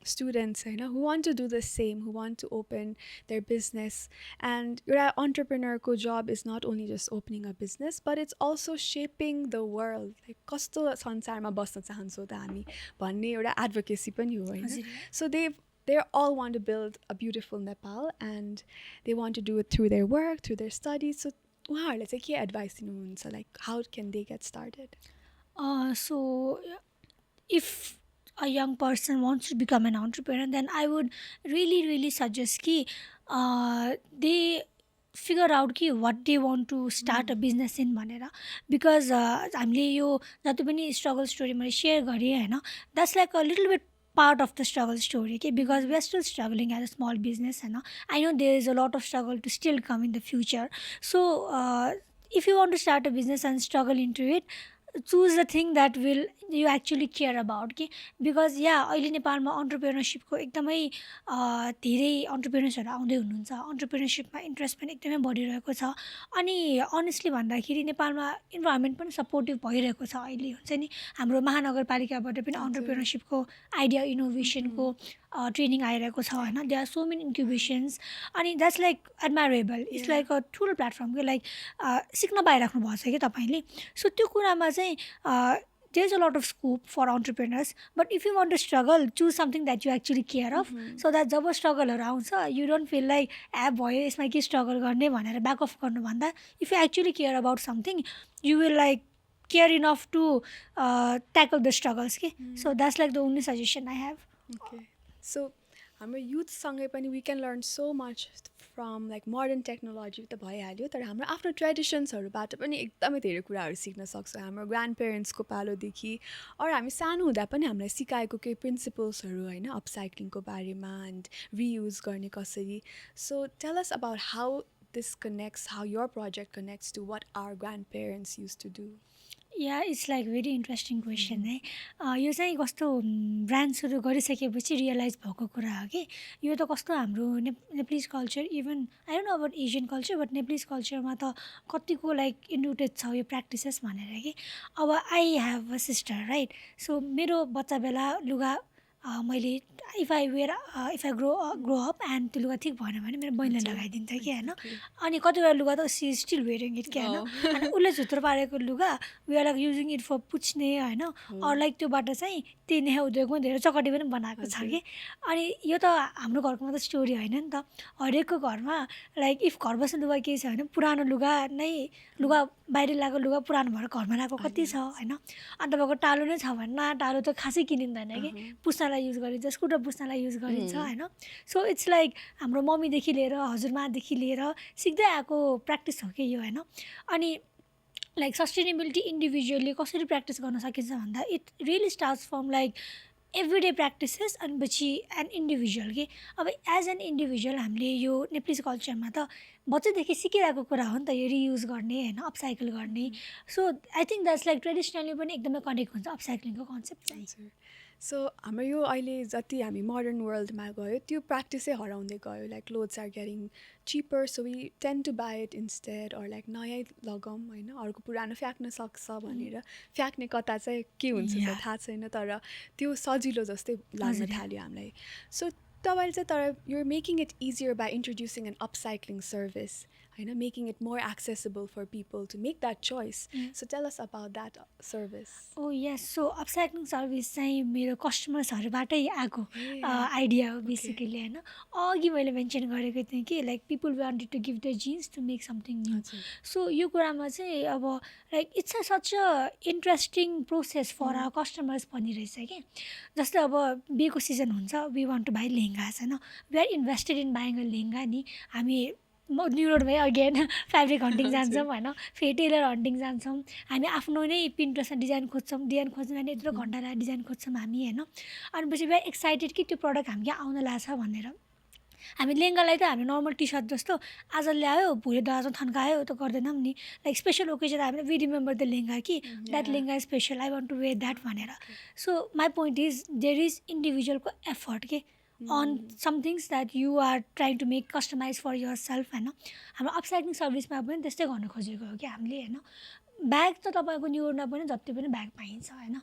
students who want to do the same, who want to open their business. And your entrepreneur ko job is not only just opening a business, but it's also shaping the world. Like कस्तो संसारमा बस्न चाहन्छौ त हामी भन्ने एउटा advocacy पनि हो हैन. हजुर. So they all want to build a beautiful Nepal, and they want to do it through their work, through their studies. So उहाँहरूले चाहिँ के advice दिनुहुन्छ? Like how can they get started? So if a young person wants to become an entrepreneur, then I would really suggest कि they figure out कि what they want to start a business in भनेर. Because हामीले यो जति पनि struggle story मैले share गरेँ हैन, that's like a little bit part of the struggle story, okay? Because we are still struggling as a small business, and I know there is a lot of struggle to still come in the future. So if you want to start a business and struggle into it, choose the thing that will you actually care about, okay? Because अहिले नेपालमा अन्टरप्रेनरसिपको एकदमै धेरै अन्टरप्रेनर्सहरू आउँदै हुनुहुन्छ. अन्टरप्रेनरसिपमा interest पनि एकदमै बढिरहेको छ. अनि अनेस्टली भन्दाखेरि नेपालमा इन्भाइरोमेन्ट पनि सपोर्टिभ भइरहेको छ. अहिले हुन्छ नि हाम्रो महानगरपालिकाबाट पनि अन्टरप्रेनरसिपको आइडिया इनोभेसनको ट्रेनिङ आइरहेको छ हैन. देयर आर सो मेनी इन्क्युबेसन्स, अनि that's like admirable. It's like a ठुलो प्लेटफर्म के लाइक सिक्न पाइराख्नु भएको छ कि तपाईँले. सो त्यो कुरामा चाहिँ there's a lot of scope for entrepreneurs, but if you want to struggle, choose something that you actually care of, so that जब स्ट्रगलहरू आउँछ you don't feel like भयो यसमा के स्ट्रगल गर्ने भनेर ब्याक अफ गर्नुभन्दा, if you actually care about something, you will like care enough to tackle the struggles, okay? So that's like the only suggestion I have. Okay. So हाम्रो युथसँगै पनि we can learn so much from like modern technology त भइहाल्यो, तर हाम्रो आफ्नो ट्रेडिसन्सहरूबाट पनि एकदमै धेरै कुराहरू सिक्न सक्छौँ. हाम्रो ग्रान्ड पेरेन्ट्सको पालोदेखि अरू हामी सानो हुँदा पनि हामीलाई सिकाएको केही प्रिन्सिपल्सहरू होइन अपसाइक्लिङको बारेमा एन्ड रियुज गर्ने कसरी. So tell us about how this connects, how your project connects to what our grandparents use to do. It's like very interesting question है. यो चाहिँ कस्तो ब्रान्ड सुरु गरिसकेपछि रियलाइज भएको कुरा हो कि यो त कस्तो हाम्रो Nepalese culture, even I don't know about Asian culture, but Nepalese कल्चरमा त कतिको लाइक इन्रुटेड छ यो प्र्याक्टिसेस भनेर कि. अब I have a sister right. So मेरो बच्चा बेला लुगा मैले if I grow up and त्यो लुगा ठिक भएन भने मेरो बहिनीले लगाइदिन्छ कि होइन. अनि कतिवटा लुगा त सी स्टिल वेयरिङ इट कि होइन. अनि उसले झुत्रो पारेको लुगा we are like using it for पुछ्ने होइन, अर लाइक त्योबाट चाहिँ त्यही नेहा उद्योगमा धेरै चकटी पनि बनाएको छ कि. अनि यो त हाम्रो घरको मात्रै स्टोरी होइन नि त. हरेकको घरमा लाइक इफ घर बस्ने लुगा केही छ भने पुरानो लुगा नै लुगा बाहिर लगाएको लुगा पुरानो भएर घरमा लगाएको कति छ होइन. अनि तपाईँको टालो नै छ भने टालो त खासै किनिँदैन कि, पुस्नालाई युज गरिन्छ, स्कुटर पुस्नालाई युज गरिन्छ होइन. सो इट्स लाइक हाम्रो मम्मीदेखि लिएर हजुरमादेखि लिएर सिक्दै आएको प्र्याक्टिस हो कि यो होइन. अनि लाइक सस्टेनेबिलिटी इन्डिभिजुअली कसरी प्र्याक्टिस गर्न सकिन्छ भन्दा it really starts from like every day practices अनि पछि एन इन्डिभिजुअल कि. अब एज एन इन्डिभिजुअल हामीले यो नेप्लिज कल्चरमा त बच्चादेखि सिकिरहेको कुरा हो नि त यो रियुज गर्ने होइन, अपसाइकल गर्ने. So I think that's like traditionally पनि एकदमै कनेक्ट हुन्छ अपसाइक्लिङको कन्सेप्ट चाहिँ. सो हाम्रो यो अहिले जति हामी मोडर्न वर्ल्डमा गयो त्यो प्र्याक्टिसै हराउँदै गयो. Like clothes are getting cheaper, so we tend to buy it instead, or like नयाँ लगाउँ होइन, अर्को पुरानो फ्याँक्न सक्छ भनेर. फ्याँक्ने कता चाहिँ के हुन्छ त थाहा छैन, तर त्यो सजिलो जस्तै लाग्न थाल्यो हामीलाई. सो तपाईँले चाहिँ तर you're making it easier by introducing an upcycling service होइन, making it more accessible for people to make that choice. So tell us about that service. Yes. So upcycling service चाहिँ मेरो कस्टमर्सहरूबाटै आएको आइडिया हो basically होइन. अघि मैले mention गरेको थिएँ कि like people wanted to give the jeans to make something new. So यो कुरामा चाहिँ अब like it's a such a interesting process for our customers पनि रहेछ कि. जस्तै अब बिहेको सिजन हुन्छ, we want to buy lehengas होइन, we are invested in buying a lehenga नि. हामी न्यु रोडमै अगेन फेब्रिक हन्टिङ जान्छौँ होइन, फेरि टेलर हन्टिङ जान्छौँ. हामी आफ्नो नै पिन्ट्रेस्टमा डिजाइन खोज्छौँ भने यत्रो घन्टा लगाएर डिजाइन खोज्छौँ हामी होइन. अनि पछि वी आर एक्साइटेड कि त्यो प्रडक्ट हामी आउन लाग्छ भनेर. हामी लेहेङ्गालाई त हामी नर्मल टी सर्ट जस्तो आज ल्यायो भोलि दराजमा थन्कायो त गर्दैनौँ नि. लाइक स्पेसल ओकेजन हामीले वी रिमेम्बर द लेहेङ्गा कि that lehenga is special, I want to wear that भनेर. So my point is there is इन्डिभिजुअलको एफर्ट के on some things that you are trying to make customized for yourself होइन. हाम्रो upcycling सर्भिसमा पनि त्यस्तै गर्न खोजेको हो कि हामीले होइन. ब्याग त तपाईँको न्युरमा पनि जति पनि ब्याग पाइन्छ होइन।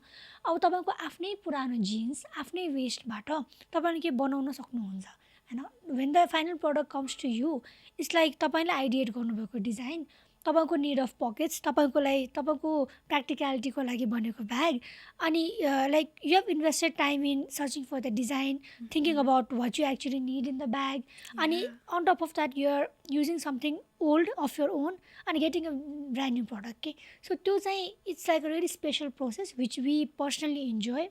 अब तपाईँको आफ्नै पुरानो जिन्स आफ्नै वेस्टबाट तपाईँले के बनाउन सक्नुहुन्छ होइन। When the final product comes to you, it's like तपाईँले आइडिएट गर्नुभएको डिजाइन, तपाईँको निड अफ पकेट्स, तपाईँको प्र्याक्टिकलिटीको लागि बनेको ब्याग, अनि like you have invested time in searching for the design, thinking about what you actually need in the bag, अनि on top of that you are using something old of your own and getting a brand new product के। So त्यो चाहिँ it's like a really special process which we personally enjoy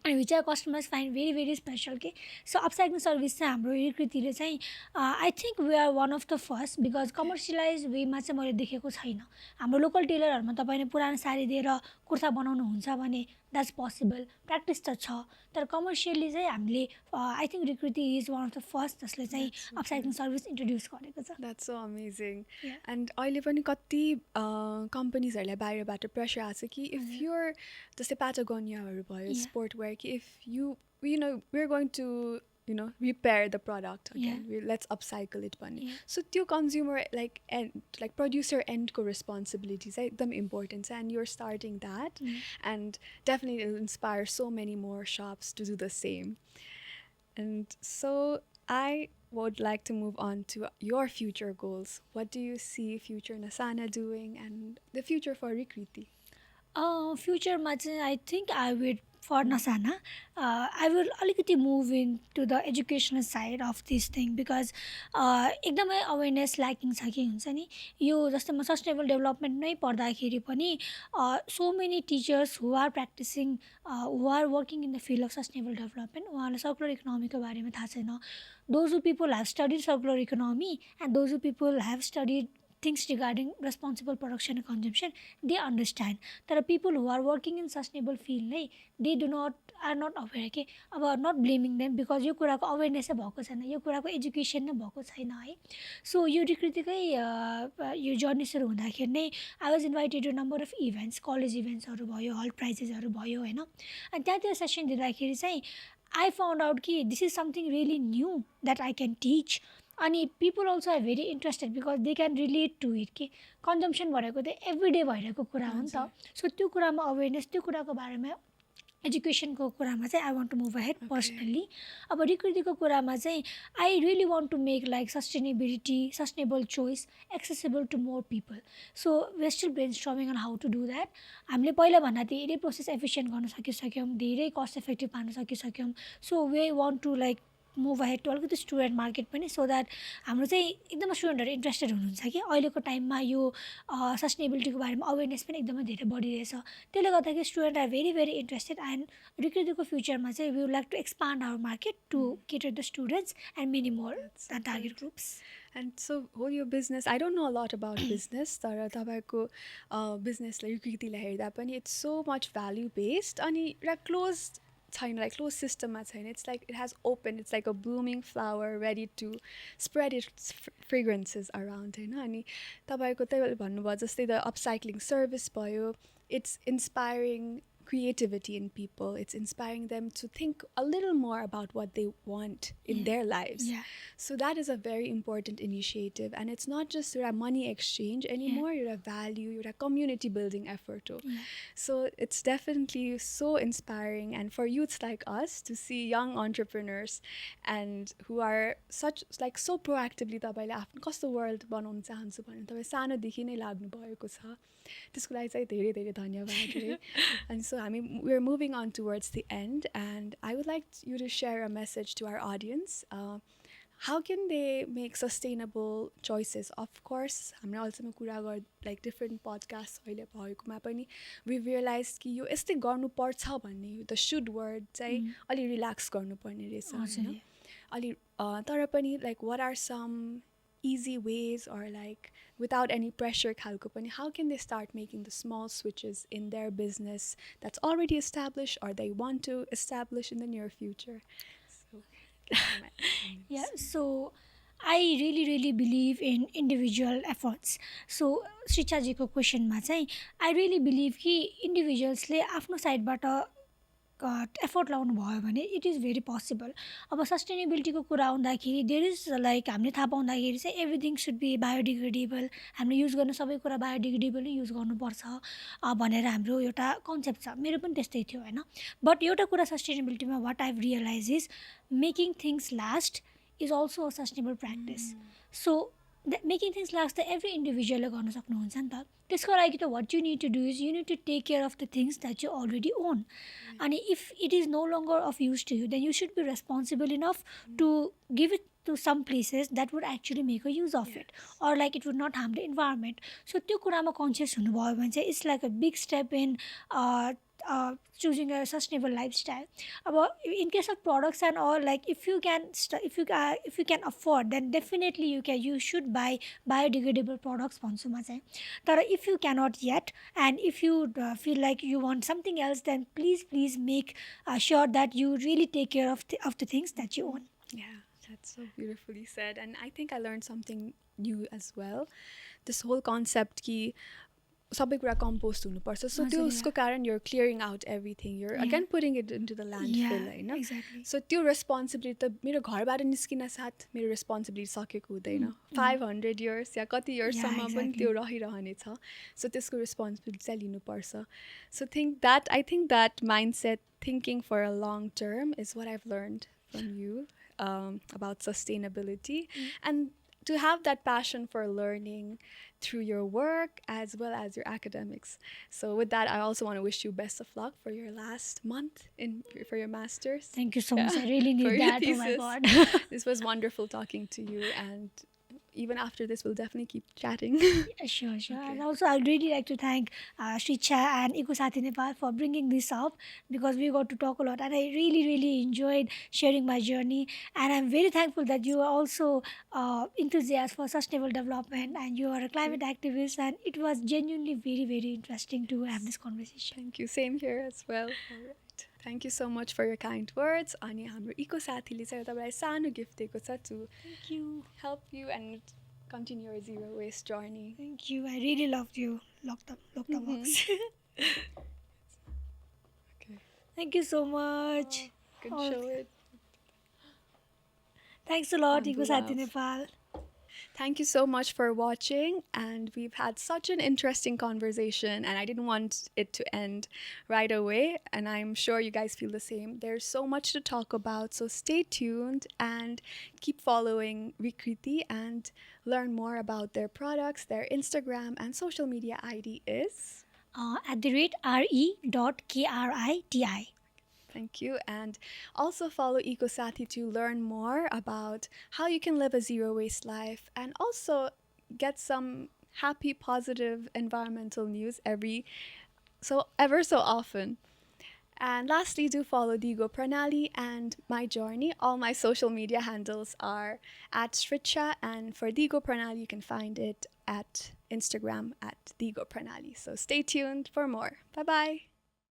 and which our customers find very very special के। So upcycling service चाहिँ हाम्रो रिकृतिले चाहिँ I think we are one of the first because commercialized वेमा चाहिँ मैले देखेको छैन। हाम्रो लोकल टेलरहरूमा तपाईँले पुरानो साडी दिएर कुर्ता बनाउनुहुन्छ भने द्याट्स पोसिबल, प्र्याक्टिस त छ, तर कमर्सियली चाहिँ हामीले I think Rikriti is one of the first जसले चाहिँ अपसाइक्लिङ सर्भिस इन्ट्रोड्युस गरेको छ। That's so amazing. एन्ड अहिले पनि कति कम्पनीजहरूलाई बाहिरबाट प्रेसर आएको छ कि इफ युर जस्तै प्याटागोनियाहरू भयो स्पोर्ट वेयर कि if you know we are going to repair the product again, let's upcycle it pani. So त्यो consumer like producer end ko responsibilities एकदम important and you're starting that and definitely it'll inspire so many more shops to do the same. And so I would like to move on to your future goals. What do you see future Nasana doing and the future for Rekriti? Future ma चाहिँ I think I would for Nasana, I will alikati move into the educational side of this thing because एकदमै awareness lacking छ कि हुन्छ नि। यो जस्तै म sustainable development नै पढ्दाखेरि पनि so many teachers who are practicing who are working in the field of sustainable development उहाँलाई circular economy को बारेमा थाहा छैन। Those who people have studied circular economy and those who people have studied things regarding responsible production and consumption, they understand. There are people who are working in sustainable field, they are not aware के। अब not blaming them because यो कुराको awareness भएको छैन, यो कुराको education नै भएको छैन है। So यो रिकृतिकै यो जर्नी सुरु हुँदाखेरि नै I was invited to a number of events, college eventsहरू भयो, hall prizesहरू भयो हैन। अनि त्यहाँतिर सेसन दिँदाखेरि चाहिँ I found out कि this is something really new that I can teach. अनि people also are very interested because they can relate to it कि consumption भनेको त everyday भइरहेको कुरा हो नि त। सो त्यो कुरामा awareness, त्यो कुराको बारेमा एजुकेसनको कुरामा चाहिँ I want to move ahead personally. अब रिकृतिको कुरामा चाहिँ I really want to make like sustainability, sustainable choice accessible to more people. So we're still brainstorming on how to do that. हामीले पहिला भन्दा धेरै प्रोसेस एफिसिएन्ट गर्न सकिसक्यौँ, धेरै कस्ट इफेक्टिभ पार्न सकिसक्यौँ। So we want to like move ahead to अलिकति student market पनि सो द्याट हाम्रो चाहिँ एकदमै स्टुडेन्टहरू इन्ट्रेस्टेड हुनुहुन्छ कि अहिलेको टाइममा यो सस्टेनेबिलिटीको बारेमा अवेरनेस पनि एकदमै धेरै बढिरहेछ। त्यसले गर्दाखेरि student are very very interested and रिकृतिको फ्युचरमा चाहिँ we would like to expand our market to cater the students and many more target groups. And so whole your business, I don't know a lot about business, तर तपाईको बिजनेसलाई रिकृतिलाई हेर्दा पनि it's so much value based अनि closed छैन, like closed system छैन। It's like it has open, it's like a blooming flower ready to spread its fragrances around हैन। अनि तपाईको त्यही भन्नुभयो जस्तै the upcycling service भयो, it's inspiring creativity in people, it's inspiring them to think a little more about what they want in their lives. So that is a very important initiative and it's not just a money exchange anymore, you're a value, you're a community building effort. So it's definitely so inspiring and for youths like us to see young entrepreneurs and who are such like so proactively तपाईले आफ्नो कस्तो world बनाउन चाहन्छु भनेर तपाई सानोदेखि नै लाग्नु भएको छ। त्यसको लागि चाहिँ धेरै धेरै धन्यवाद है। And so we're moving on towards the end and I would like you to share a message to our audience. How can they make sustainable choices? Of course, हामीले अहिलेसम्म कुरा like different podcasts अहिले भएकोमा पनि we've realized कि यो यस्तै गर्नुपर्छ भन्ने the should word चाहिँ अलि रिल्याक्स गर्नुपर्ने रहेछ हैन। अलि तर पनि like what are some easy ways or like without any pressure khalko pani, how can they start making the small switches in their business that's already established or they want to establish in the near future? So I really believe in individual efforts. So Srichaji ko question ma चाहिँ I really believe कि individuals ले आफ्नो साइडबाट effort लाउनु भयो भने it is very possible. अब सस्टेनेबिलिटीको कुरा आउँदाखेरि देयर इज लाइक हामीले थाहा पाउँदाखेरि चाहिँ एभ्रिथिङ सुड बी बायोडिग्रेडेबल. हामीले युज गर्ने सबै कुरा बायोडिग्रेडेबलै युज गर्नुपर्छ भनेर हाम्रो एउटा कन्सेप्ट छ. मेरो पनि त्यस्तै थियो होइन. बट एउटा कुरा सस्टेनेबिलिटीमा what I've realize is making things last is also a sustainable practice. So making things last त एभ्री इन्डिभिजुअलले गर्न सक्नुहुन्छ नि त. त्यसको लागि त what you need to do is you need to take care of the things that you already own. अनि if it is no longer of use to you then you should be responsible enough to give it to some places that would actually make a use of it, or like it would not harm the environment. So त्यो कुरामा conscious हुनुभयो भने चाहिँ it's like a big step in choosing a sustainable lifestyle. अब in case of products and all, like if you can afford, then definitely you should buy biodegradable products भन्छु म चाहिँ. तर if you cannot yet, and if you feel like you want something else, then please make sure that you really take care of the things that you own. Yeah, that's so beautifully said. And I think I learned something new as well. This whole concept कि सबै कुरा compost हुनुपर्छ. So त्यो उसको कारण you're clearing out everything. You're again putting it into the landfill, होइन. So त्यो responsibility त मेरो घरबाट निस्किन साथ मेरो रेस्पोन्सिबिलिटी सकेको हुँदैन. 500 years या कति इयर्ससम्म पनि त्यो रहिरहने छ. सो त्यसको रेस्पोन्सिबिलिटी चाहिँ लिनुपर्छ. So I think that mindset, thinking for a long term, is what I've learned from you about sustainability. And to have that passion for learning through your work as well as your academics. So with that, I also want to wish you best of luck for your last month for your master's. Thank you so much. I really need that. Oh my God. This was wonderful talking to you, and even after this, we'll definitely keep chatting. Sure. Okay. And also, I'd really like to thank Sri Cha and Ecosati Nepal for bringing this up, because we got to talk a lot, and I really enjoyed sharing my journey. And I'm very thankful that you are also enthusiastic for sustainable development, and you are a climate activist, and it was genuinely very interesting to have this conversation. Thank you. Same here as well. All right. Thank you so much for your kind words. अनि हाम्रो eco साथीले चाहिँ तपाईँलाई सानो gift दिएको छ to help you and continue your zero waste journey. Thank you. I really loved you. Lock the box. Okay. Thank you so much. You can show it. Thanks a lot, Ecosati Nepal. Thank you so much for watching, and we've had such an interesting conversation, and I didn't want it to end right away, and I'm sure you guys feel the same. There's so much to talk about, so stay tuned and keep following Rekriti and learn more about their products. Their Instagram and social media ID is @re.kriti. Thank you. And also follow Ecosati to learn more about how you can live a zero waste life, and also get some happy, positive environmental news ever so often. And lastly, do follow Digo Pranali and my journey. All my social media handles are @Sricha, and for Digo Pranali, you can find it at Instagram @Digo Pranali. So stay tuned for more. Bye-bye.